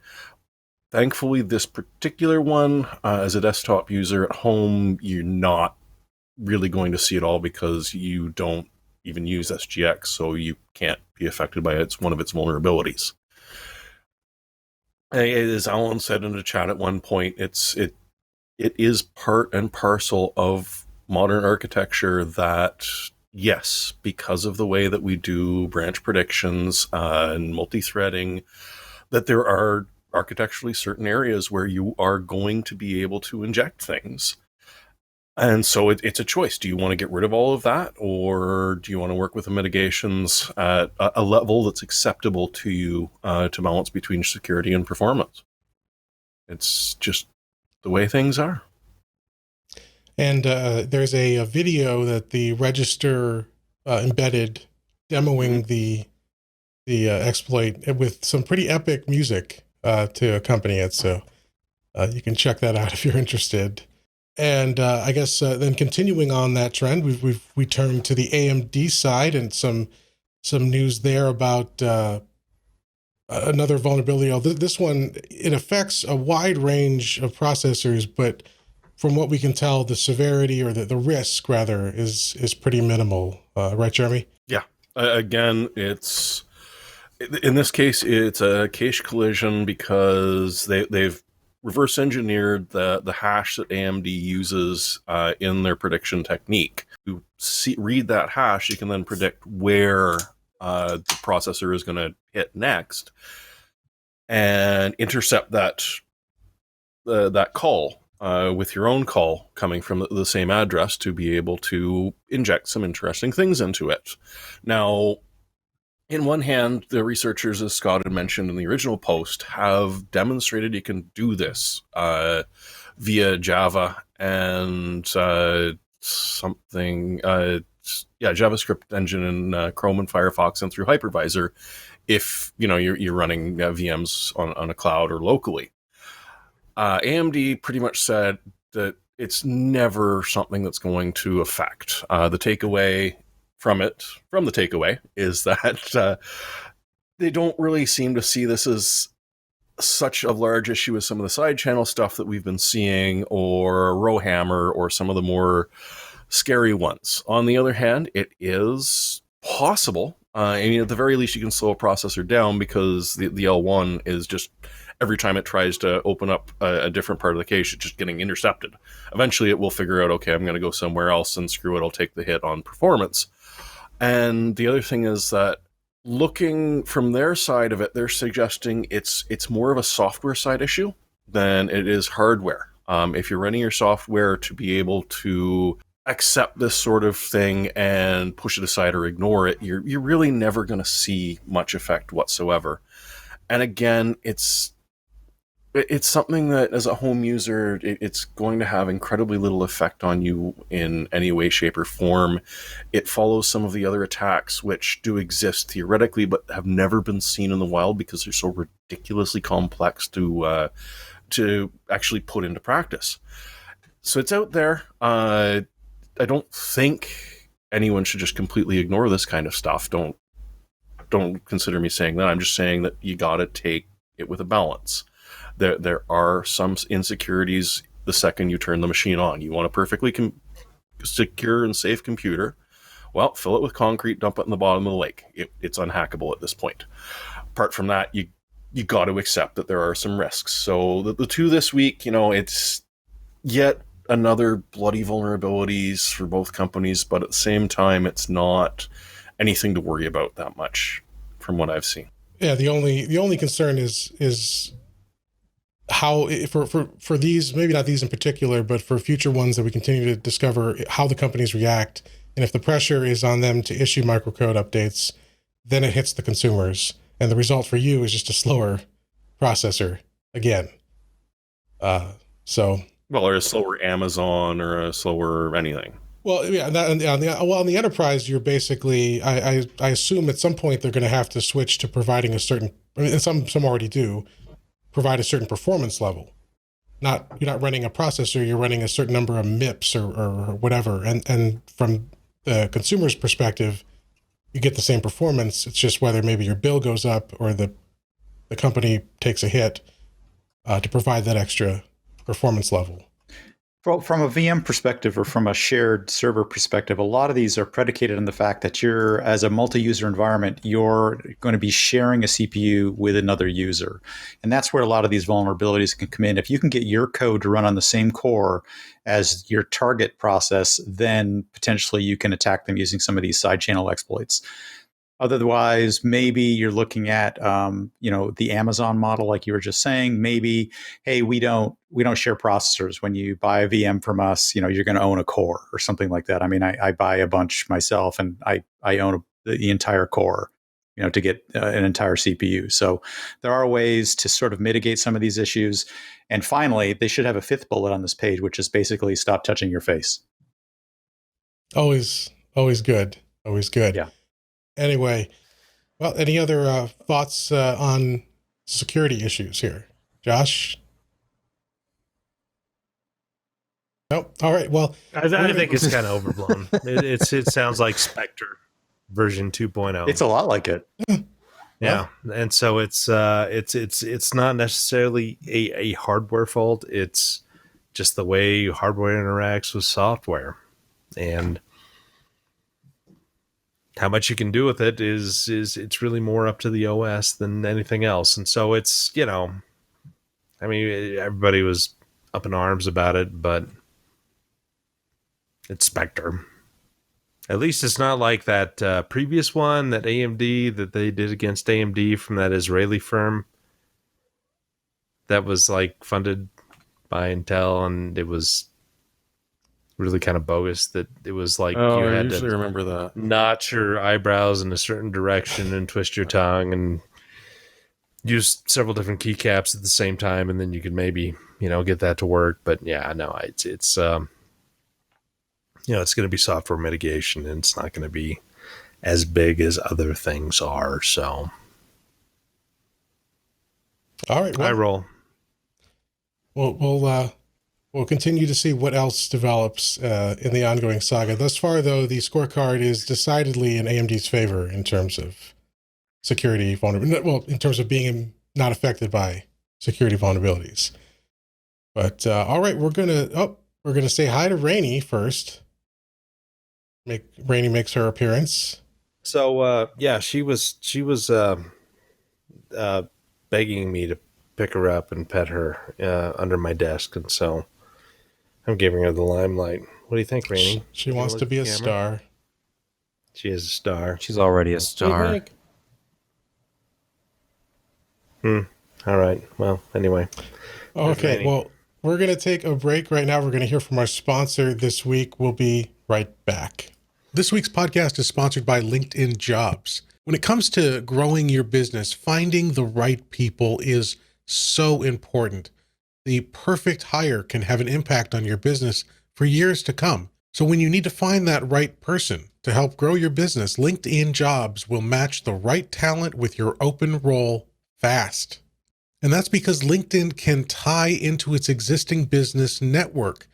Thankfully, this particular one, as a desktop user at home, you're not really going to see it all because you don't even use SGX, so you can't be affected by one of its vulnerabilities. As Alan said in the chat at one point, it is part and parcel of modern architecture that, yes, because of the way that we do branch predictions and multi-threading, that there are architecturally certain areas where you are going to be able to inject things. And so it's a choice. Do you want to get rid of all of that, or do you want to work with the mitigations at a level that's acceptable to you to balance between security and performance? It's just the way things are. And there's a video that the Register embedded demoing the exploit with some pretty epic music to accompany it. So you can check that out if you're interested. And I guess then continuing on that trend, we turn to the AMD side and some news there about another vulnerability. This one, it affects a wide range of processors, but from what we can tell, the severity or the risk rather is pretty minimal, right, Jeremy? Yeah. Again, in this case, it's a cache collision because they've reverse engineered the hash that AMD uses in their prediction technique. You read that hash, you can then predict where the processor is going to hit next and intercept that call with your own call coming from the same address to be able to inject some interesting things into it. Now, in one hand, the researchers, as Scott had mentioned in the original post, have demonstrated you can do this via Java and JavaScript engine in Chrome and Firefox and through Hypervisor if you're running VMs on a cloud or locally. AMD pretty much said that it's never something that's going to affect. The takeaway from the takeaway is that they don't really seem to see this as such a large issue as some of the side channel stuff that we've been seeing, or Rowhammer, or some of the more scary ones. On the other hand, it is possible. And at the very least, you can slow a processor down because the L1 is just, every time it tries to open up a different part of the cache, it's just getting intercepted. Eventually, it will figure out, okay, I'm going to go somewhere else and screw it, I'll take the hit on performance. And the other thing is that looking from their side of it, they're suggesting it's more of a software side issue than it is hardware. If you're running your software to be able to accept this sort of thing and push it aside or ignore it, you're really never going to see much effect whatsoever. And again, it's something that as a home user, it's going to have incredibly little effect on you in any way, shape, or form. It follows some of the other attacks which do exist theoretically, but have never been seen in the wild because they're so ridiculously complex to actually put into practice. So it's out there. I don't think anyone should just completely ignore this kind of stuff. Don't consider me saying that. I'm just saying that you got to take it with a balance. There are some insecurities the second you turn the machine on. You want a perfectly secure and safe computer. Well, fill it with concrete, dump it in the bottom of the lake. It's unhackable at this point. Apart from that, you got to accept that there are some risks. So the two this week, it's yet another bloody vulnerabilities for both companies, but at the same time, it's not anything to worry about that much from what I've seen. Yeah, the only concern is how for these, maybe not these in particular, but for future ones that we continue to discover, how the companies react. And if the pressure is on them to issue microcode updates, then it hits the consumers. And the result for you is just a slower processor again. Or a slower Amazon or a slower anything. Well, yeah, on the enterprise, you're basically, I assume at some point they're going to have to switch to providing a certain, and some already do, provide a certain performance level. You're not running a processor, you're running a certain number of MIPS or whatever. And from the consumer's perspective, you get the same performance. It's just whether maybe your bill goes up or the company takes a hit to provide that extra performance level. From a VM perspective or from a shared server perspective, a lot of these are predicated on the fact that you're, as a multi-user environment, you're going to be sharing a CPU with another user. And that's where a lot of these vulnerabilities can come in. If you can get your code to run on the same core as your target process, then potentially you can attack them using some of these side channel exploits. Otherwise, maybe you're looking at, the Amazon model, like you were just saying. Maybe, hey, we don't share processors. When you buy a VM from us, you're going to own a core or something like that. I mean, I buy a bunch myself, and I own the entire core, to get an entire CPU. So there are ways to sort of mitigate some of these issues. And finally, they should have a fifth bullet on this page, which is basically stop touching your face. Always good. Always good. Yeah. Anyway, well, any other thoughts on security issues here? Josh? Nope. All right. Well, I think it's kind of overblown. It sounds like Spectre version 2.0. It's a lot like it. Yeah. And so it's not necessarily a hardware fault. It's just the way hardware interacts with software. And how much you can do with it is it's really more up to the OS than anything else. And so it's, everybody was up in arms about it, but it's Spectre. At least it's not like that previous one, that AMD, that they did against AMD from that Israeli firm that was like funded by Intel, and it was really kind of bogus. That it was like you had to remember that, notch your eyebrows in a certain direction and twist your tongue and use several different keycaps at the same time, and then you could maybe get that to work. But yeah, no, it's it's going to be software mitigation, and it's not going to be as big as other things are. So, all right, I roll. We'll continue to see what else develops in the ongoing saga. Thus far, though, the scorecard is decidedly in AMD's favor in terms of security vulnerability. Well, in terms of being not affected by security vulnerabilities. But all right, we're gonna say hi to Rainey first. Rainey makes her appearance. So she was begging me to pick her up and pet her under my desk, and so I'm giving her the limelight. What do you think, Rainey? She wants to be a star. She is a star. She's already a star. All right. Well, anyway. Okay, well, we're going to take a break right now. We're going to hear from our sponsor this week. We'll be right back. This week's podcast is sponsored by LinkedIn Jobs. When it comes to growing your business, finding the right people is so important. The perfect hire can have an impact on your business for years to come. So when you need to find that right person to help grow your business, LinkedIn Jobs will match the right talent with your open role fast. And that's because LinkedIn can tie into its existing business network.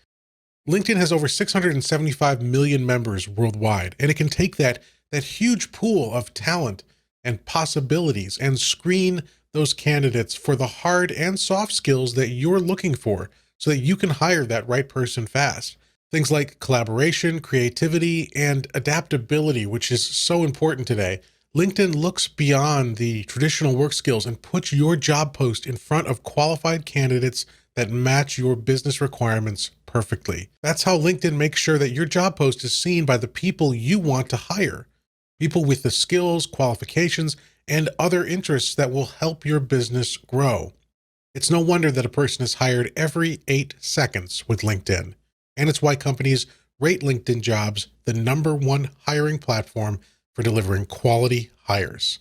LinkedIn has over 675 million members worldwide, and it can take that huge pool of talent and possibilities and screen those candidates for the hard and soft skills that you're looking for so that you can hire that right person fast. Things like collaboration, creativity, and adaptability, which is so important today. LinkedIn looks beyond the traditional work skills and puts your job post in front of qualified candidates that match your business requirements perfectly. That's how LinkedIn makes sure that your job post is seen by the people you want to hire. People with the skills, qualifications, and other interests that will help your business grow. It's no wonder that a person is hired every 8 seconds with LinkedIn. And it's why companies rate LinkedIn Jobs the #1 hiring platform for delivering quality hires.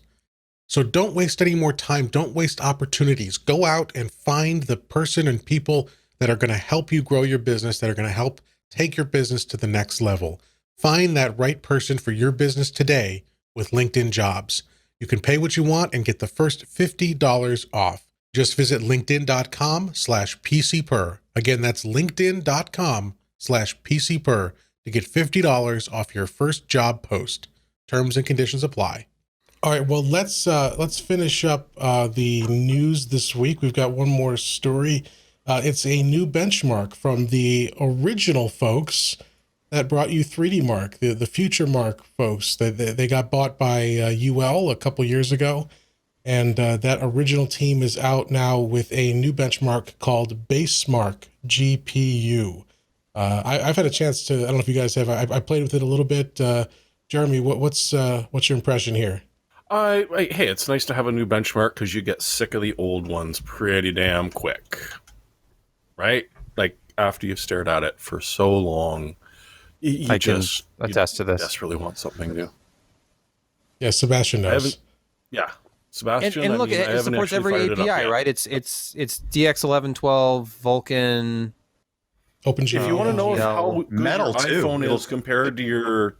So don't waste any more time. Don't waste opportunities. Go out and find the person and people that are going to help you grow your business, that are going to help take your business to the next level. Find that right person for your business today with LinkedIn Jobs. You can pay what you want and get the first $50 off. Just visit linkedin.com/PCPer. Again, that's linkedin.com/PCPer to get $50 off your first job post. Terms and conditions apply. All right, well, let's finish up the news this week. We've got one more story. It's a new benchmark from the original folks that brought you 3D Mark, the Future Mark folks. They got bought by UL a couple years ago, and that original team is out now with a new benchmark called Basemark GPU. I've had a chance to, I don't know if you guys have, I played with it a little bit. Jeremy, what's your impression here? Hey, it's nice to have a new benchmark because you get sick of the old ones pretty damn quick, right? Like after you've stared at it for so long, you attest to this. Desperately want something new. Yeah, Sebastian knows. Yeah, Sebastian. And look, it supports every API, right? It's DX1112, Vulkan, OpenGL. If you want to know how good Metal your iPhone is compared to your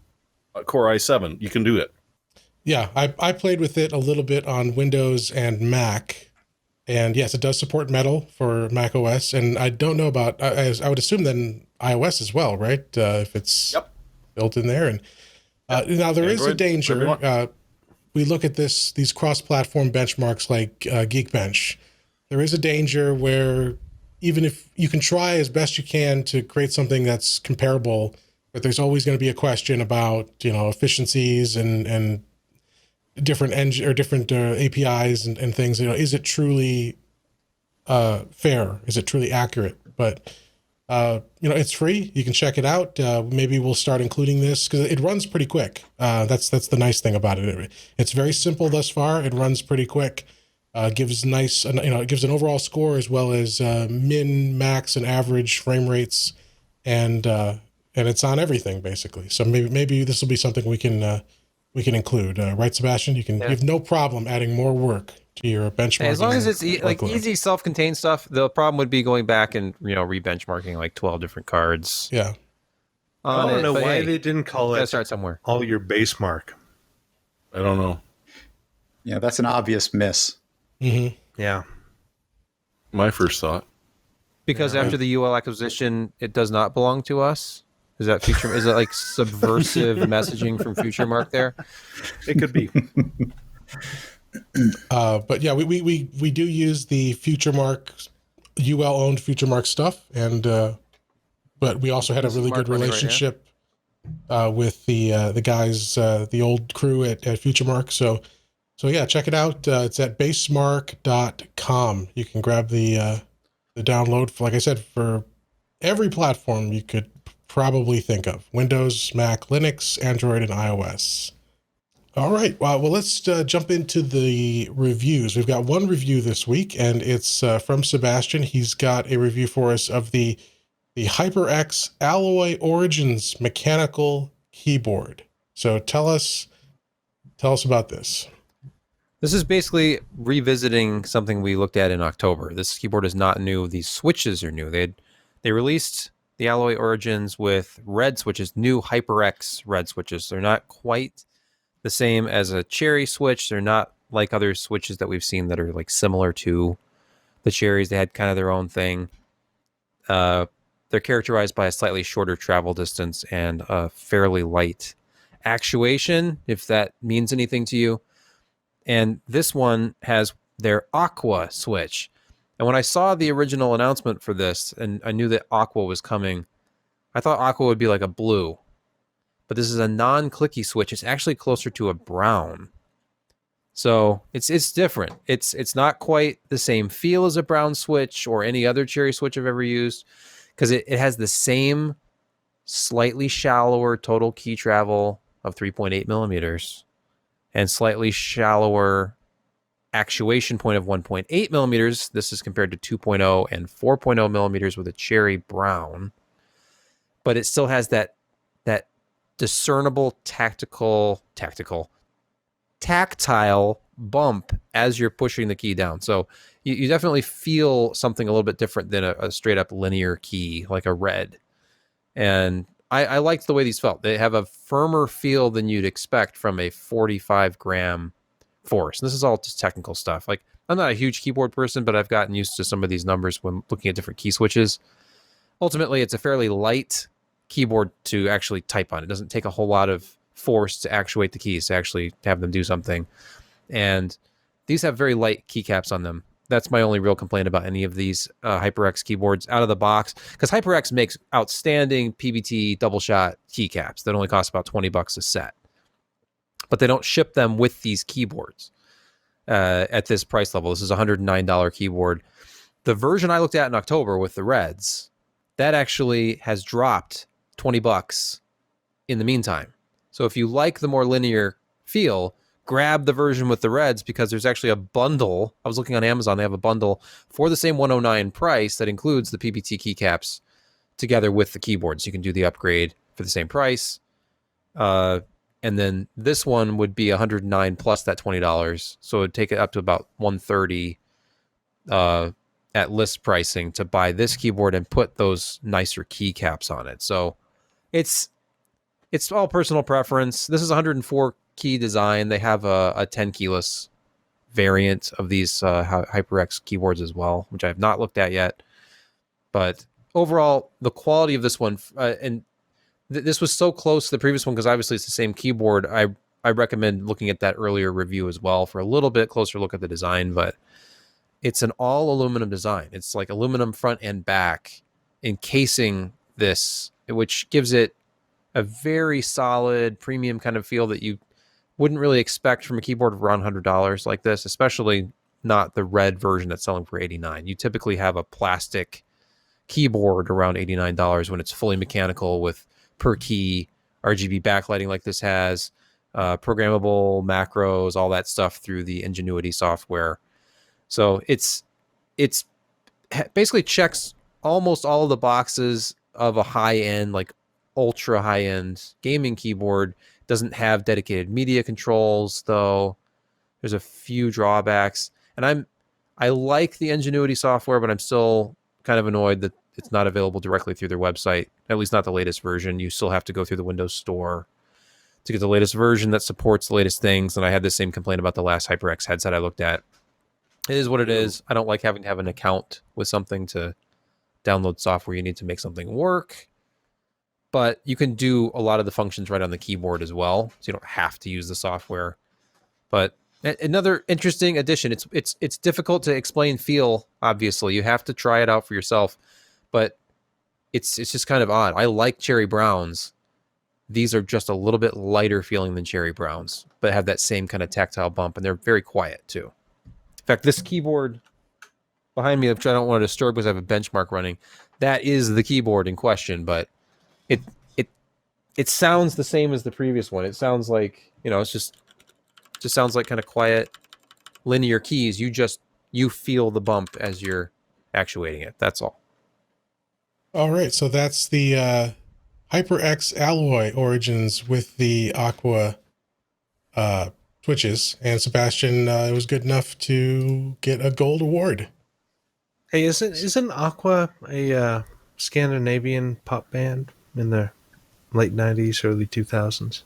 Core i7, you can do it. Yeah, I played with it a little bit on Windows and Mac, and yes, it does support Metal for Mac OS, and I don't know about, I would assume then iOS as well, right? If it's built in there. And now there is a danger. We look at these cross-platform benchmarks like Geekbench. There is a danger where even if you can try as best you can to create something that's comparable, but there's always going to be a question about, efficiencies and different engine or different APIs and things. Is it truly fair? Is it truly accurate? But it's free. You can check it out. Maybe we'll start including this because it runs pretty quick. That's the nice thing about it. It's very simple thus far. It runs pretty quick. Gives it gives an overall score as well as min, max, and average frame rates, and it's on everything basically. So maybe this will be something we can include, right, Sebastian? You have no problem adding more work to your benchmarking. As long as it's easy self-contained stuff. The problem would be going back and re-benchmarking like 12 different cards. Yeah. I don't know why they didn't call it start somewhere. All your Basemark. I don't know. Yeah, that's an obvious miss. Mm-hmm. Yeah. My first thought. Because after the UL acquisition, it does not belong to us. Is that future? Is it like subversive messaging from Future Mark there? It could be. But yeah, we do use the Future Mark, UL owned Future Mark stuff, and but we also had a really good relationship with the guys, the old crew at Future Mark. So yeah, check it out. It's at basemark.com. You can grab the download for, like I said, for every platform you could probably think of: Windows, Mac, Linux, Android, and iOS. All right. Well, let's jump into the reviews. We've got one review this week, and it's from Sebastian. He's got a review for us of the HyperX Alloy Origins mechanical keyboard. So tell us about this. This is basically revisiting something we looked at in October. This keyboard is not new. These switches are new. They released the Alloy Origins with red switches, new HyperX red switches. They're not quite the same as a Cherry switch. They're not like other switches that we've seen that are like similar to the Cherries. They had kind of their own thing. They're characterized by a slightly shorter travel distance and a fairly light actuation, if that means anything to you. And this one has their Aqua switch. And when I saw the original announcement for this, and I knew that Aqua was coming, I thought Aqua would be like a blue. But this is a non-clicky switch. It's actually closer to a brown. So it's different. It's not quite the same feel as a brown switch or any other Cherry switch I've ever used, because it has the same slightly shallower total key travel of 3.8 millimeters and slightly shallower actuation point of 1.8 millimeters. This is compared to 2.0 and 4.0 millimeters with a Cherry brown. But it still has that discernible tactile bump as you're pushing the key down. So you definitely feel something a little bit different than a straight up linear key like a red. And I liked the way these felt. They have a firmer feel than you'd expect from a 45 gram force. And this is all just technical stuff. Like, I'm not a huge keyboard person, but I've gotten used to some of these numbers when looking at different key switches. Ultimately, it's a fairly light keyboard to actually type on. It doesn't take a whole lot of force to actuate the keys, to actually have them do something. And these have very light keycaps on them. That's my only real complaint about any of these HyperX keyboards out of the box, because HyperX makes outstanding PBT double shot keycaps that only cost about $20 a set, but they don't ship them with these keyboards at this price level. This is a $109 keyboard. The version I looked at in October with the reds, that actually has dropped $20 in the meantime. So if you like the more linear feel, grab the version with the reds, because there's actually a bundle. I was looking on Amazon. They have a bundle for the same $109 price that includes the PBT keycaps together with the keyboards. You can do the upgrade for the same price. And then this one would be $109 plus that $20. So it would take it up to about $130 at list pricing to buy this keyboard and put those nicer keycaps on it. So it's all personal preference. This is a 104 key design. They have a 10 keyless variant of these HyperX keyboards as well, which I have not looked at yet. But overall, the quality of this one, and this was so close to the previous one because obviously it's the same keyboard. I recommend looking at that earlier review as well for a little bit closer look at the design. But it's an all aluminum design. It's like aluminum front and back encasing this, which gives it a very solid premium kind of feel that you wouldn't really expect from a keyboard around $100 like this, especially not the red version that's selling for $89. You typically have a plastic keyboard around $89 when it's fully mechanical with per key RGB backlighting like this has, programmable macros, all that stuff through the Ingenuity software. So it's basically checks almost all of the boxes of a high-end, like ultra high-end gaming keyboard. Doesn't have dedicated media controls though. There's a few drawbacks, and I like the Ingenuity software, but I'm still kind of annoyed that it's not available directly through their website, at least not the latest version. You still have to go through the Windows Store to get the latest version that supports the latest things. And I had the same complaint about the last HyperX headset I looked at. It is what it is. I don't like having to have an account with something to download software you need to make something work. But you can do a lot of the functions right on the keyboard as well, so you don't have to use the software. But another interesting addition. It's difficult to explain feel. Obviously, you have to try it out for yourself. But it's just kind of odd. I like Cherry Browns. These are just a little bit lighter feeling than Cherry Browns, but have that same kind of tactile bump, and they're very quiet too. In fact, this keyboard behind me, which I don't want to disturb because I have a benchmark running, that is the keyboard in question, but it sounds the same as the previous one. It sounds like, it's just Just sounds like kind of quiet, linear keys. You feel the bump as you're actuating it. That's all. All right, so that's the HyperX alloy origins with the Aqua switches, and Sebastian was good enough to get a gold award. Hey, isn't Aqua a Scandinavian pop band in the late 90s, early 2000s?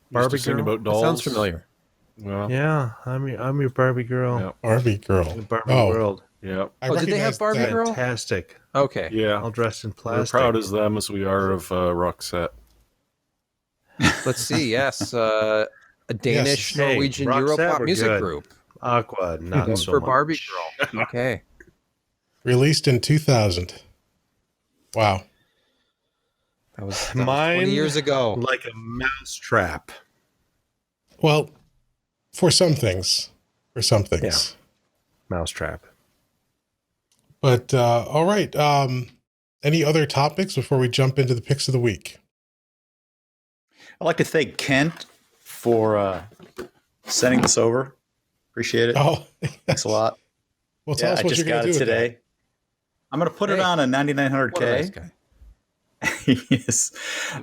Barbie girl about dolls. That sounds familiar. Yeah, I'm your Barbie girl. Yeah. Barbie girl. Barbie world. Yeah. Did they have Barbie girl? Fantastic. Okay. Yeah. All dressed in We're plastic. proud as them as we are of Roxette. Let's see. Yes, a Danish, Yes. Hey, Norwegian, Roxette Europop were music good. group. Aqua, not so For much. Barbie girl. Okay. Released in 2000. Wow. That was Mine 20 years ago. Like a mouse trap. Well, for some things. For some things. Mouse trap. But all right. Any other topics before we jump into the picks of the week? I'd like to thank Kent for sending this over. Appreciate it. Oh, Thanks a lot. Well, tell us what you're going to do today. I'm going to put it on a 9900K. What a nice guy. Yes,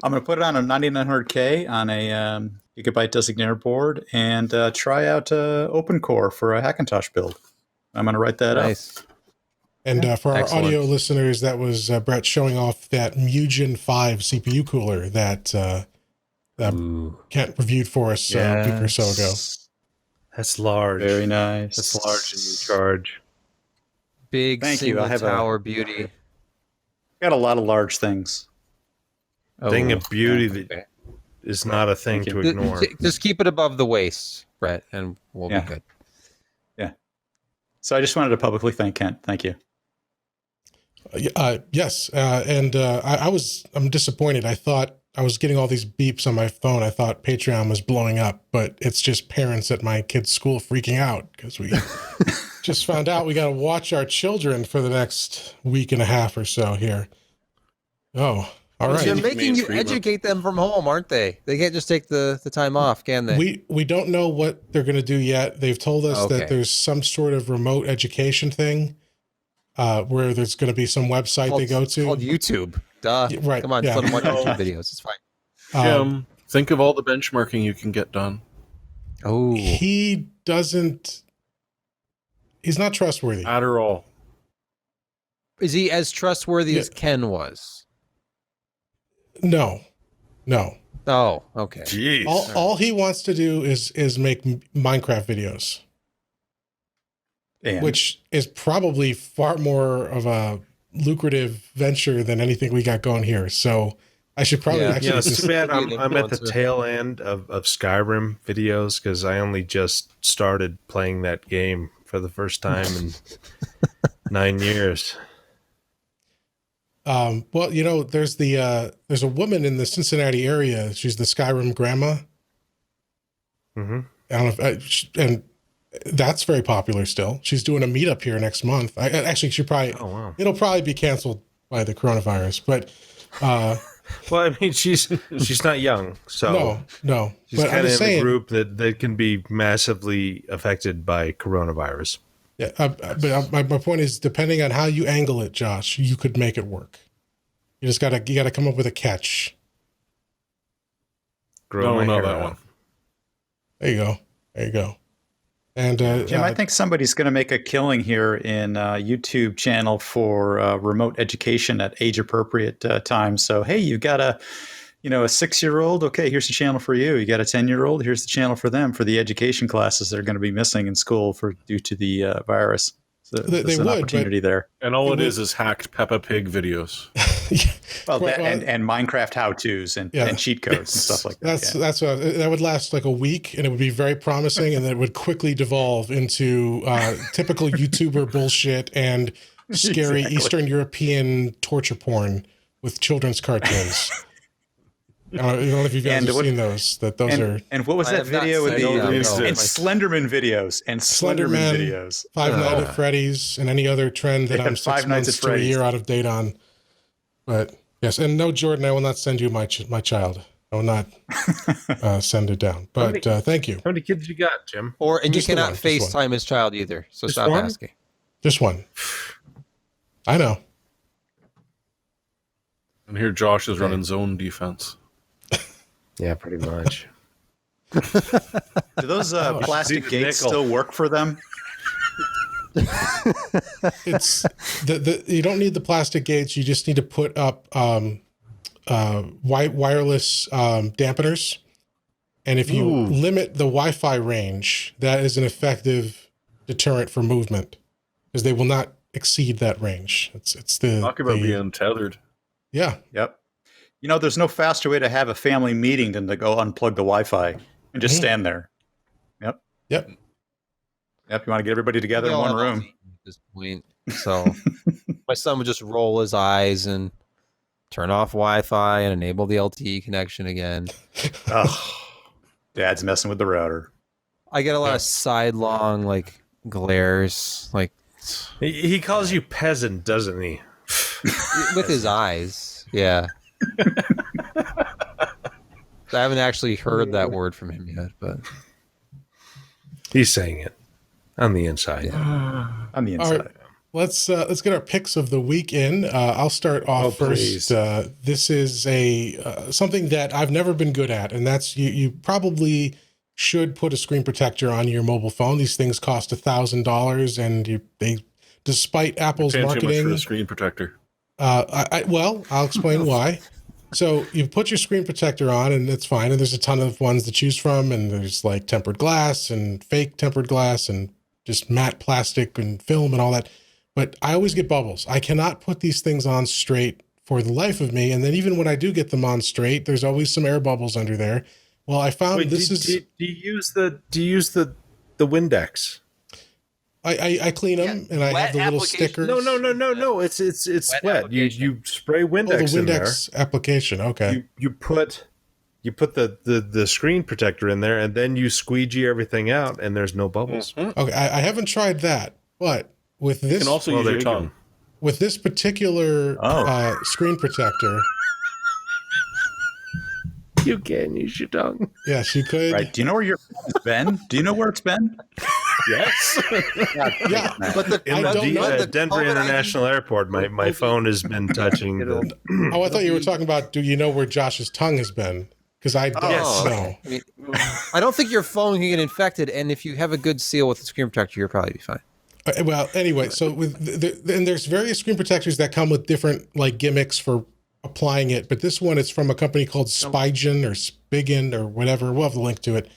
I'm going to put it on a 9900K on a gigabyte designator board and try out OpenCore for a Hackintosh build. I'm going to write that up. And for our Excellent. audio listeners, that was Brett showing off that Mugen 5 CPU cooler that Kent reviewed for us a week or so ago. That's large. Very nice. That's large and you charge. Big Thank you. single I have tower beauty. Got a lot of large things. Thing of beauty okay. that is not a thing to ignore. Just keep it above the waist, Brett, and we'll be good. Yeah. So I just wanted to publicly thank Kent. Thank you. Yes, and I'm disappointed. I thought I was getting all these beeps on my phone. I thought Patreon was blowing up, but it's just parents at my kid's school freaking out because we just found out we got to watch our children for the next week and a half or so here. Oh, all right. They're making you educate them from home, aren't they? They can't just take the time off, can they? We don't know what they're going to do yet. They've told us that there's some sort of remote education thing where there's going to be some website they go to. Called YouTube. Duh. Right. Come on, Yeah. let them watch YouTube videos. It's fine. Jim, think of all the benchmarking you can get done. Oh. He's not trustworthy. Adderall. Is he as trustworthy as Ken was? No. Oh, okay. Jeez. All he wants to do is make Minecraft videos, which is probably far more of a lucrative venture than anything we got going here. So I should probably actually. It's too bad I'm at the tail end of Skyrim videos because I only just started playing that game for the first time in 9 years. Well, there's there's a woman in the Cincinnati area. She's the Skyrim grandma. Mm-hmm. I don't know and that's very popular still. She's doing a meetup here next month. It'll probably be canceled by the coronavirus, but well, I mean, she's not young, so no. She's but kind of in a group that can be massively affected by coronavirus. Yeah, but my point is, depending on how you angle it, Josh, you could make it work. You just gotta come up with a catch. Grow my hair that out. one. There you go. And Jim, I think somebody's going to make a killing here in YouTube channel for remote education at age-appropriate times. So, hey, you've got a 6-year-old. Okay, here's the channel for you. You got a 10-year-old. Here's the channel for them for the education classes that are going to be missing in school due to the virus. So there's an opportunity there. And all it is hacked Peppa Pig videos. And Minecraft how-tos and cheat codes and stuff like that. That's what that would last like a week, and it would be very promising, and then it would quickly devolve into typical YouTuber bullshit and scary Eastern European torture porn with children's cartoons. I don't know if you guys have seen those. And what was that video with and Slenderman videos and Slenderman videos? Five Nights at Freddy's and any other trend that I'm 6 months to a year out of date on. But yes, and no, Jordan, I will not send you my child. I will not send it down. But thank you. How many kids you got, Jim? And you Just the cannot one, just one. FaceTime his child either. So Just stop one? asking. Just one. I know. And here Josh is running zone defense. Yeah, pretty much. Do those plastic gates still work for them? It's you don't need the plastic gates. You just need to put up wireless dampeners. And if you limit the Wi-Fi range, that is an effective deterrent for movement because they will not exceed that range. It's the Talk about being tethered. Yeah. Yep. You know, there's no faster way to have a family meeting than to go unplug the Wi-Fi and just stand there. Yep. Yep. Yep. You want to get everybody together in one room. At this point, so my son would just roll his eyes and turn off Wi-Fi and enable the LTE connection again. Oh, Dad's messing with the router. I get a lot of sidelong like glares, like He calls you peasant, doesn't he? with his eyes. Yeah. I haven't actually heard that word from him yet, but He's saying it on the inside. On the inside. All right. Let's get our picks of the week in. I'll start off first. This is something that I've never been good at, and that's you probably should put a screen protector on your mobile phone. These things cost $1,000, and they, despite Apple's marketing, too much for a screen protector. Well, I'll explain why. So you put your screen protector on, and it's fine. And there's a ton of ones to choose from, and there's like tempered glass and fake tempered glass and just matte plastic and film and all that. But I always get bubbles. I cannot put these things on straight for the life of me. And then even when I do get them on straight, there's always some air bubbles under there. Well, I found do you use the Windex? I clean them and I have the little stickers. No. It's wet. You spray Windex the in there. Windex application. Okay. You put the screen protector in there, and then you squeegee everything out, and there's no bubbles. Okay, I haven't tried that, but with this, you can also use your tongue. With this particular screen protector, you can use your tongue. Yes, you could. Right. Do you know where your phone has been? Do you know where it's been? Yes. Yeah, but Denver International Airport, my phone has been touching. I thought you were talking about. Do you know where Josh's tongue has been? Because I don't know. I don't think your phone can get infected, and if you have a good seal with the screen protector, you'll probably be fine. Well, anyway, so and there's various screen protectors that come with different like gimmicks for applying it, but this one is from a company called Spigen or Spigen or whatever. We'll have the link to it.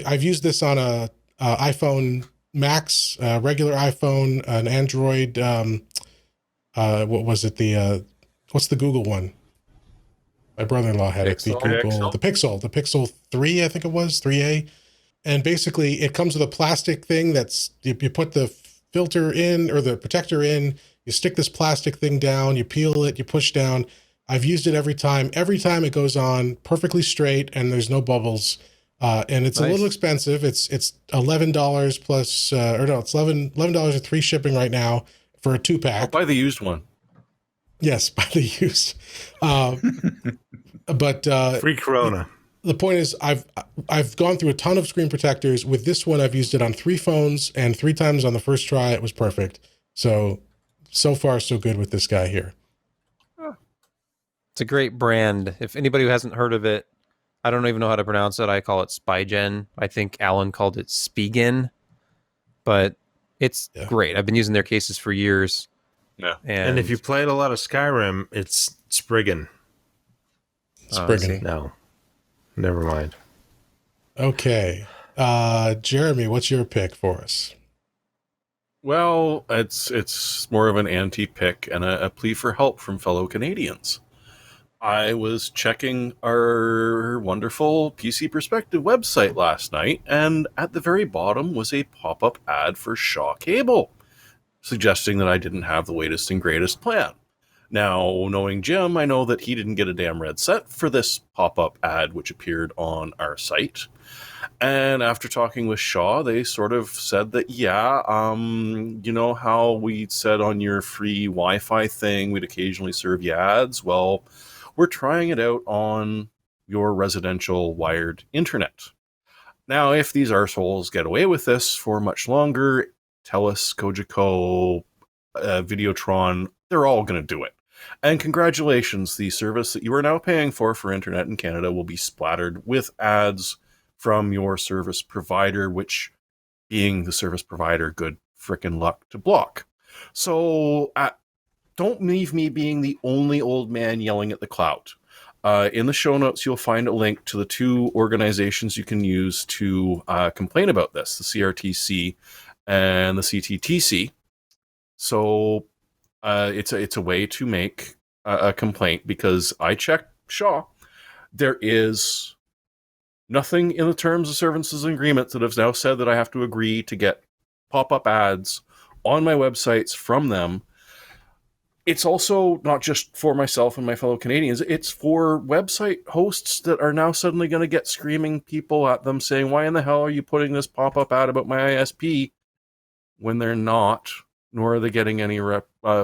I've used this on a iPhone Max, regular iPhone, an Android. What was it? What's the Google one? My brother-in-law had it. The Pixel 3, I think it was 3A. And basically, it comes with a plastic thing that's you put the filter in or the protector in. You stick this plastic thing down. You peel it. You push down. I've used it every time. Every time it goes on perfectly straight, and there's no bubbles. And it's a little expensive. It's $11 plus, it's $11 with free shipping right now for a 2-pack. I'll buy the used one. Yes, buy the used. But free Corona. The point is, I've gone through a ton of screen protectors. With this one, I've used it on 3 phones, and 3 times on the first try, it was perfect. So far, so good with this guy here. It's a great brand. If anybody who hasn't heard of it, I don't even know how to pronounce it. I call it Spigen. I think Alan called it Spigen, but it's great. I've been using their cases for years. Yeah. And if you played a lot of Skyrim, it's Spriggan. Spriggan. No. Never mind. Okay. Jeremy, what's your pick for us? Well, it's more of an anti-pick and a plea for help from fellow Canadians. I was checking our wonderful PC Perspective website last night, and at the very bottom was a pop-up ad for Shaw Cable, suggesting that I didn't have the latest and greatest plan. Now, knowing Jim, I know that he didn't get a damn red set for this pop-up ad which appeared on our site. And after talking with Shaw, they sort of said that, you know how we said on your free Wi-Fi thing we'd occasionally serve you ads? Well, we're trying it out on your residential wired internet. Now, if these arseholes get away with this for much longer, TELUS, Cogeco, Videotron, they're all going to do it. And congratulations, the service that you are now paying for internet in Canada will be splattered with ads from your service provider, which, being the service provider, good frickin' luck to block. So don't leave me being the only old man yelling at the cloud. In the show notes, you'll find a link to the two organizations you can use to complain about this, the CRTC and the CTTC. So it's a way to make a complaint, because I checked Shaw. There is nothing in the terms of services agreement that has now said that I have to agree to get pop-up ads on my websites from them. It's also not just for myself and my fellow Canadians. It's for website hosts that are now suddenly going to get screaming people at them saying, why in the hell are you putting this pop-up ad about my ISP, when they're not, nor are they getting any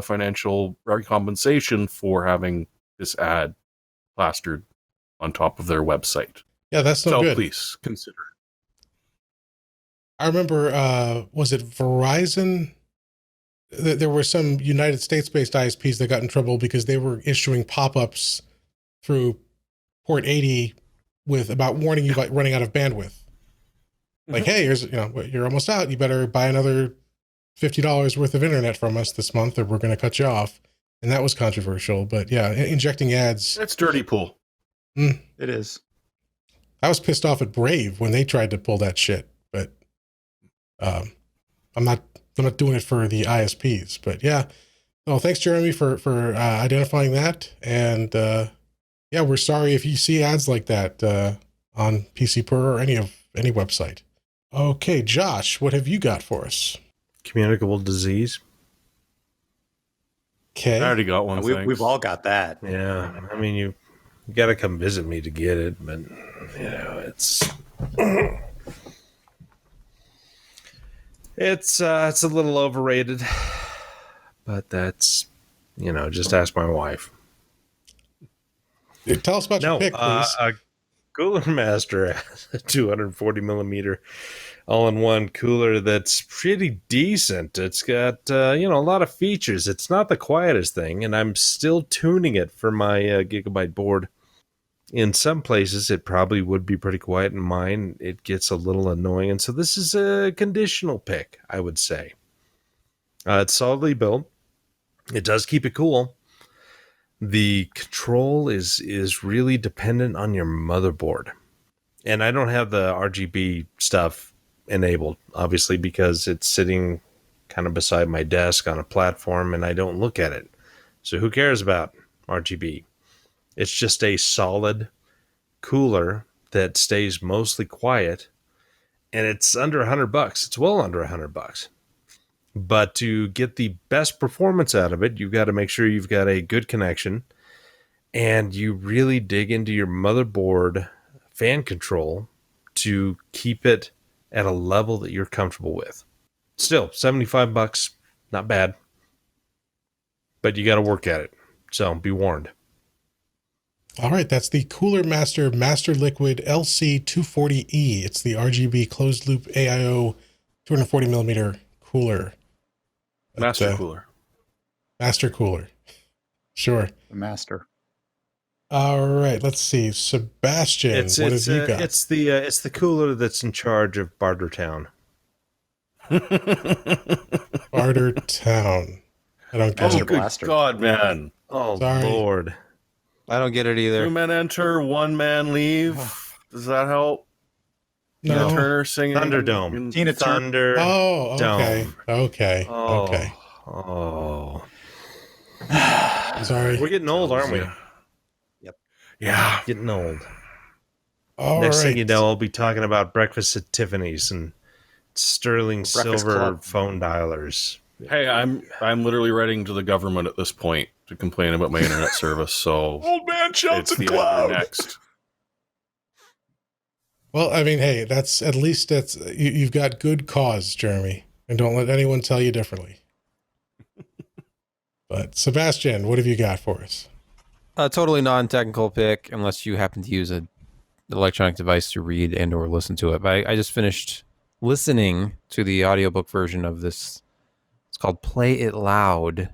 financial compensation for having this ad plastered on top of their website. Yeah, that's no good. So please consider. I remember, was it Verizon? There were some United States-based ISPs that got in trouble because they were issuing pop-ups through port 80 about warning you about running out of bandwidth. Like, hey, here's, you're almost out. You better buy another $50 worth of internet from us this month, or we're going to cut you off. And that was controversial. But yeah, injecting ads. It's dirty pool. It is. I was pissed off at Brave when they tried to pull that shit, but I'm not doing it for the ISPs. But yeah, well, thanks Jeremy for identifying that, and yeah, we're sorry if you see ads like that on PCPer or any website. Okay, Josh, what have you got for us? Communicable disease. Okay, I already got one. We've all got that. Yeah, I mean you got to come visit me to get it, but it's a little overrated, but that's, just ask my wife. Tell us about your pick, please. A Cooler Master has a 240 millimeter all-in-one cooler that's pretty decent. It's got a lot of features. It's not the quietest thing, and I'm still tuning it for my gigabyte board. In some places, it probably would be pretty quiet. In mine, it gets a little annoying. And so this is a conditional pick, I would say. It's solidly built. It does keep it cool. The control is really dependent on your motherboard. And I don't have the RGB stuff enabled, obviously, because it's sitting kind of beside my desk on a platform, and I don't look at it. So who cares about RGB? It's just a solid cooler that stays mostly quiet, and it's under $100. It's well under $100. But to get the best performance out of it, you've got to make sure you've got a good connection, and you really dig into your motherboard fan control to keep it at a level that you're comfortable with. Still, $75, not bad, but you got to work at it. So be warned. All right, that's the Cooler Master Master Liquid LC240E. It's the RGB closed loop AIO 240 millimeter cooler. Master cooler. Master cooler. Sure. The master. All right, let's see. Sebastian, what have you got? It's the cooler that's in charge of Bartertown. Bartertown. I don't get it. Good God, man. Oh, Sorry. Lord. I don't get it either. 2 men enter, 1 man leave. Does that help? No. Tina Turner singing. Thunderdome. Tina Thunder. Oh, okay. Dome. Okay. Oh. Okay. Oh. Sorry. We're getting old, aren't we? Yep. Yeah. Getting old. All Next right. thing you know, I'll be talking about breakfast at Tiffany's and sterling Breakfast silver Club. phone dialers. Hey, I'm literally writing to the government at this point to complain about my internet service. So Old man shouts it's at the other cloud. next. Well, I mean, hey, that's you've got good cause, Jeremy, and don't let anyone tell you differently. But Sebastian, what have you got for us? A totally non-technical pick, unless you happen to use an electronic device to read and or listen to it. But I just finished listening to the audiobook version of this. It's called Play It Loud,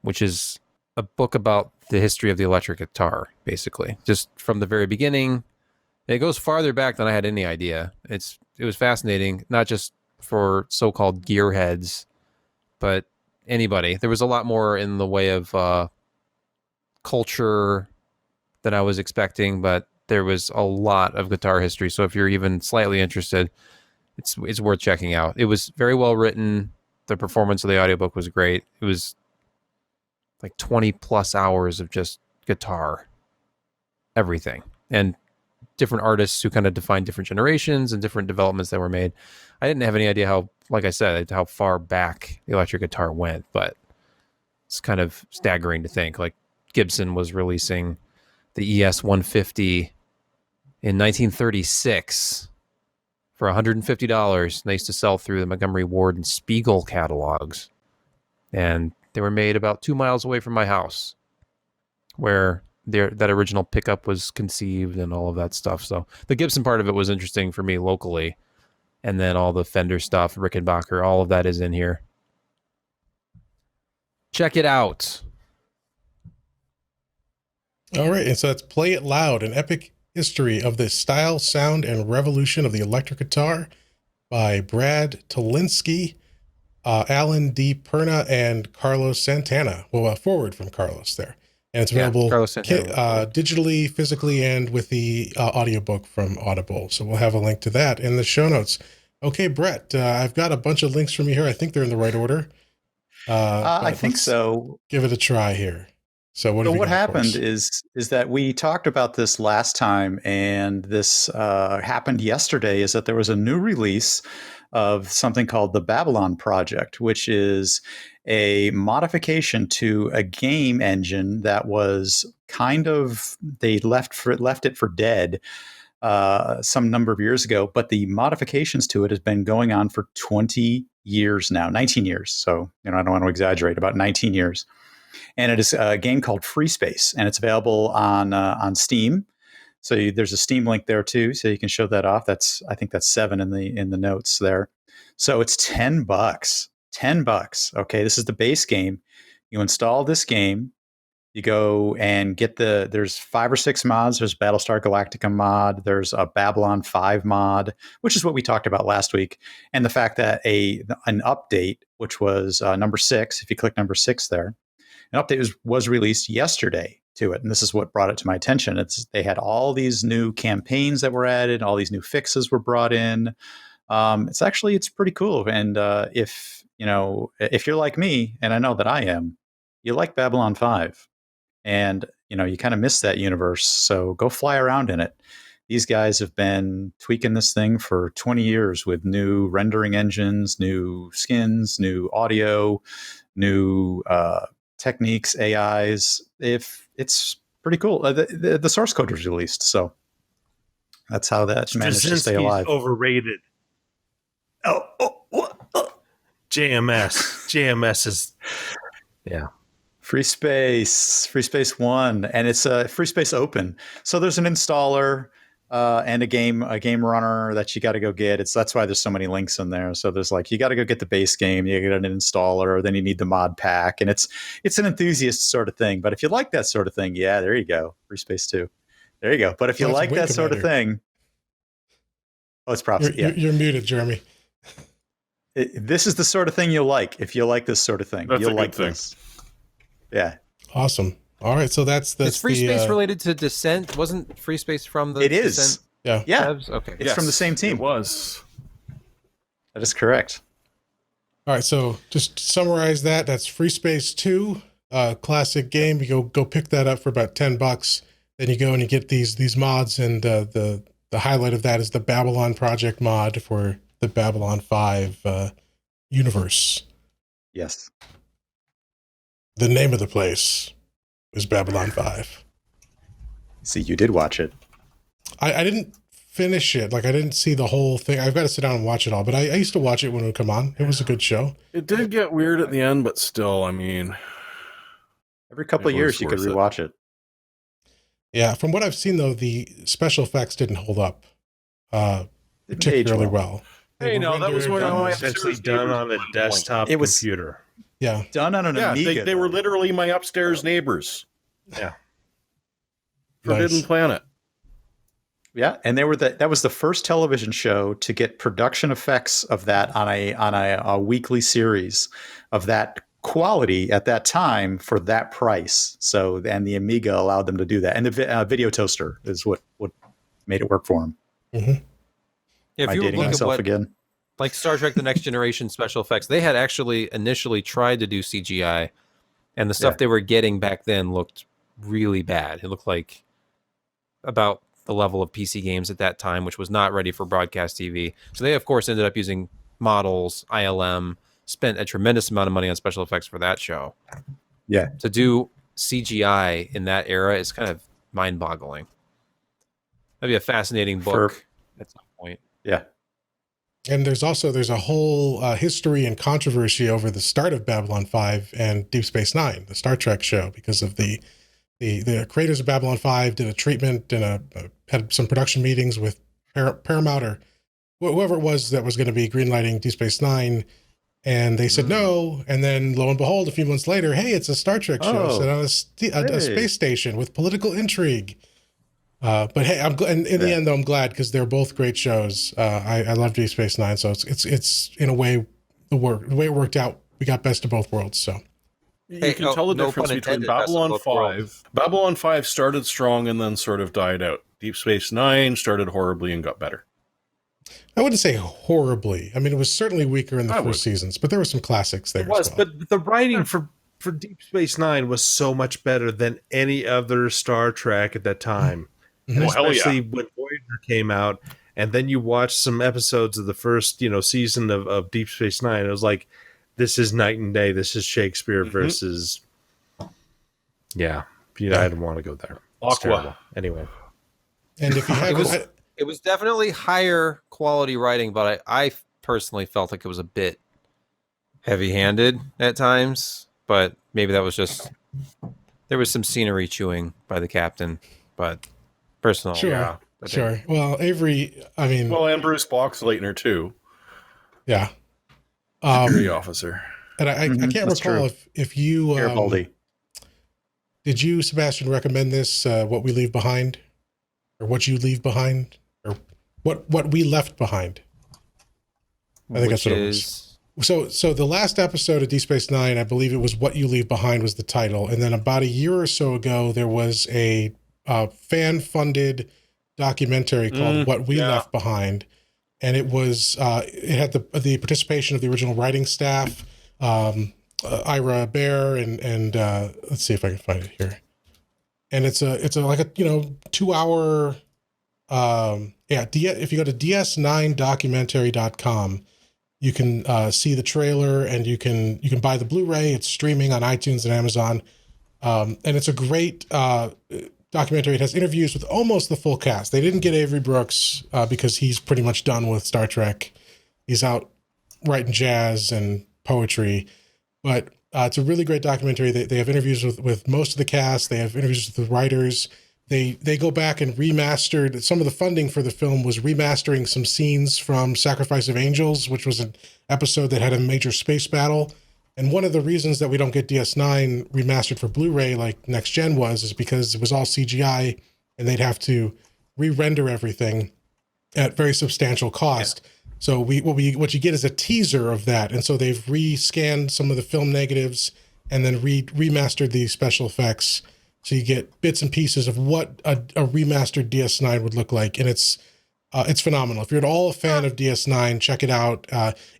which is a book about the history of the electric guitar, basically. Just from the very beginning. It goes farther back than I had any idea. It was fascinating, not just for so-called gearheads, but anybody. There was a lot more in the way of culture than I was expecting, but there was a lot of guitar history. So if you're even slightly interested, it's worth checking out. It was very well written. The performance of the audiobook was great. It was like 20 plus hours of just guitar, everything, and different artists who kind of define different generations and different developments that were made. I didn't have any idea how, like I said, how far back the electric guitar went, but it's kind of staggering to think. Like Gibson was releasing the ES-150 in 1936 for $150. They used to sell through the Montgomery Ward and Spiegel catalogs. And they were made about 2 miles away from my house, where that original pickup was conceived and all of that stuff. So the Gibson part of it was interesting for me locally. And then all the Fender stuff, Rickenbacker, all of that is in here. Check it out. All right, and so that's Play It Loud, an epic history of the style, sound, and revolution of the electric guitar by Brad Tolinsky, Alan D. Perna, and Carlos Santana. Well, a forward from Carlos there. And it's available digitally, physically, and with the audiobook from Audible. So we'll have a link to that in the show notes. Okay, Brett, I've got a bunch of links from you here. I think they're in the right order. I think so. Give it a try here. So what happened is that we talked about this last time, and this happened yesterday, is that there was a new release of something called the Babylon Project, which is a modification to a game engine that was kind of, they left it for dead some number of years ago, but the modifications to it has been going on for 20 years now, 19 years. So, I don't want to exaggerate, about 19 years. And it is a game called Free Space, and it's available on Steam. So there's a Steam link there too, so you can show that off. I think that's 7 in the notes there. So it's $10. $10. Okay, this is the base game. You install this game. You go and get there's 5 or 6 mods. There's Battlestar Galactica mod. There's a Babylon 5 mod, which is what we talked about last week. And the fact that an update, which was number 6, if you click number 6 there, an update was released yesterday to it. And this is what brought it to my attention. They had all these new campaigns that were added, all these new fixes were brought in. It's pretty cool. And if you're like me, and I know that I am, you like Babylon 5. And, you kind of miss that universe. So go fly around in it. These guys have been tweaking this thing for 20 years with new rendering engines, new skins, new audio, new techniques, AIs. It's pretty cool. The source code was released. So that's how that managed to stay alive. Overrated. JMS is, yeah. Free Space 1, and it's a Free Space Open. So there's an installer and a game runner that you got to go get. That's why there's so many links in there. So there's you got to go get the base game, you get an installer, then you need the mod pack, and it's an enthusiast sort of thing. But if you like that sort of thing, yeah, there you go, Free Space 2. There you go. But if you like that sort of thing, it's props. You're muted, Jeremy. This is the sort of thing you'll like. If you like this sort of thing, you'll like this. Yeah. Awesome. All right. So that's Is Free Space related to Descent? Wasn't Free Space from the It is. Descent? Yeah. Devs? Okay. It's from the same team. It was. That is correct. All right. So just to summarize that, that's Free Space 2, classic game. You go pick that up for about $10. Then you go and you get these mods, and the highlight of that is the Babylon Project mod for the Babylon 5 universe. Yes. The name of the place was Babylon 5. See, you did watch it. I didn't finish it. I didn't see the whole thing. I've got to sit down and watch it all. But I used to watch it when it would come on. It was a good show. It did get weird at the end, but still, I mean... Every couple of years, you could rewatch it. Yeah, from what I've seen though, the special effects didn't hold up particularly well. Hey, no, that was when I essentially done on a desktop computer. Yeah, done on an Amiga. They were literally my upstairs neighbors. Yeah, Forbidden Planet. Yeah, and that was the first television show to get production effects of that on a weekly series of that quality at that time for that price. So, and the Amiga allowed them to do that, and the video toaster is what made it work for them. Mm-hmm. If Am I you dating look at myself what, again? like Star Trek: The Next Generation special effects, they had actually initially tried to do CGI, and the stuff they were getting back then looked really bad. It looked like about the level of PC games at that time, which was not ready for broadcast TV. So they, of course, ended up using models, ILM, spent a tremendous amount of money on special effects for that show. Yeah. To do CGI in that era is kind of mind-boggling. That'd be a fascinating book at some point. Yeah. And there's a whole history and controversy over the start of Babylon 5 and Deep Space Nine, the Star Trek show, because of the creators of Babylon 5 did a treatment and had some production meetings with Paramount or whoever it was that was going to be greenlighting Deep Space Nine, and they said no. And then lo and behold, a few months later, hey, it's a Star Trek show set on a space station with political intrigue. But hey, I'm in the end though, I'm glad because they're both great shows. I love Deep Space Nine, so it's in a way the way it worked out. We got best of both worlds. So you can tell the difference between Babylon 5. Babylon 5 started strong and then sort of died out. Deep Space Nine started horribly and got better. I wouldn't say horribly. I mean, it was certainly weaker in the first seasons, but there were some classics there. It was, as well. But the writing for Deep Space Nine was so much better than any other Star Trek at that time. Mm-hmm. And especially when Voyager came out, and then you watch some episodes of the first, season of Deep Space Nine. It was like, this is night and day. This is Shakespeare versus, I didn't want to go there. Aqua. Anyway, and if you have, it was definitely higher quality writing, but I personally felt like it was a bit heavy-handed at times. But maybe that was just there was some scenery chewing by the captain, but. Personal, sure. Well, Avery, and Bruce Boxleitner too. Yeah, security officer. And I can't recall if you did you, Sebastian, recommend this? What we leave behind, or what you leave behind, or what we left behind. I think that's what it was. So the last episode of Deep Space Nine, I believe it was "What You Leave Behind" was the title, and then about a year or so ago, there was a fan-funded documentary called "What We Left Behind," and it was it had the participation of the original writing staff, Ira Bear, and let's see if I can find it here. And it's like a 2-hour if you go to ds9documentary.com, you can see the trailer and you can buy the Blu-ray. It's streaming on iTunes and Amazon, and it's a great documentary. It has interviews with almost the full cast. They didn't get Avery Brooks because he's pretty much done with Star Trek. He's out writing jazz and poetry, but it's a really great documentary. They have interviews with most of the cast. They have interviews with the writers. They go back and remastered. Some of the funding for the film was remastering some scenes from Sacrifice of Angels, which was an episode that had a major space battle. And one of the reasons that we don't get DS9 remastered for Blu-ray like Next Gen is because it was all CGI and they'd have to re-render everything at very substantial cost. Yeah. So what you get is a teaser of that. And so they've re-scanned some of the film negatives and then remastered the special effects. So you get bits and pieces of what a remastered DS9 would look like. And it's phenomenal. If you're at all a fan of DS9, check it out.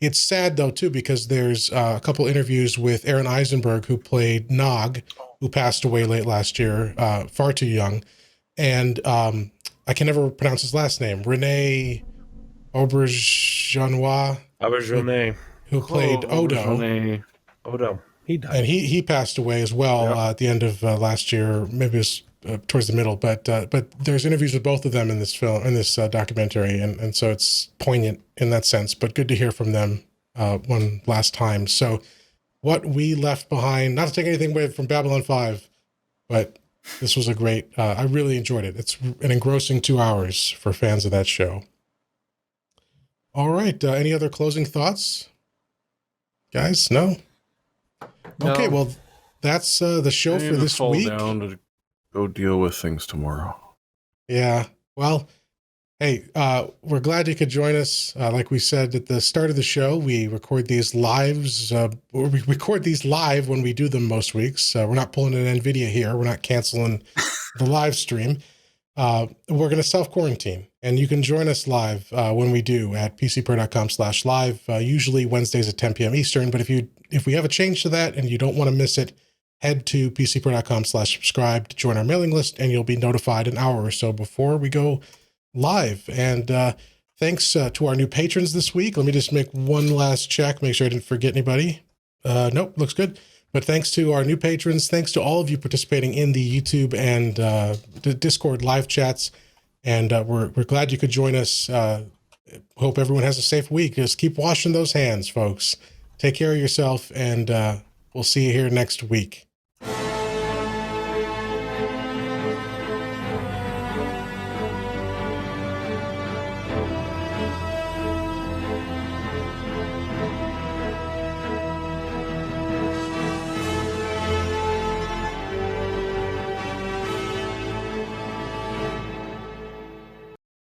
It's sad though too, because there's a couple interviews with Aaron Eisenberg, who played Nog, who passed away late last year, far too young. And I can never pronounce his last name. Rene Auberjonois, who played Odo. Odo. He died. And he passed away as well at the end of last year. Maybe it was towards the middle, but there's interviews with both of them in this film, in this documentary, and so it's poignant in that sense. But good to hear from them one last time. So, what we left behind, not to take anything away from Babylon 5, but This was a great, I really enjoyed it. It's an engrossing 2 hours for fans of that show. All right. Any other closing thoughts? Guys, no? No. Okay, well, that's the show for this fall week. down to go deal with things tomorrow. Yeah. Well, hey, we're glad you could join us. Like we said at the start of the show, we record these lives. We record these live when we do them most weeks. We're not pulling an NVIDIA here. We're not canceling the live stream. We're going to self-quarantine, and you can join us live when we do at pcpro.com/live, usually Wednesdays at 10 p.m. Eastern. But if we have a change to that and you don't want to miss it, head to pcpro.com/subscribe to join our mailing list, and you'll be notified an hour or so before we go live. And thanks to our new patrons this week. Let me just make one last check, make sure I didn't forget anybody. Nope, looks good. But thanks to our new patrons, thanks to all of you participating in the YouTube and the Discord live chats. And we're glad you could join us. Hope everyone has a safe week. Just keep washing those hands, folks. Take care of yourself, and we'll see you here next week.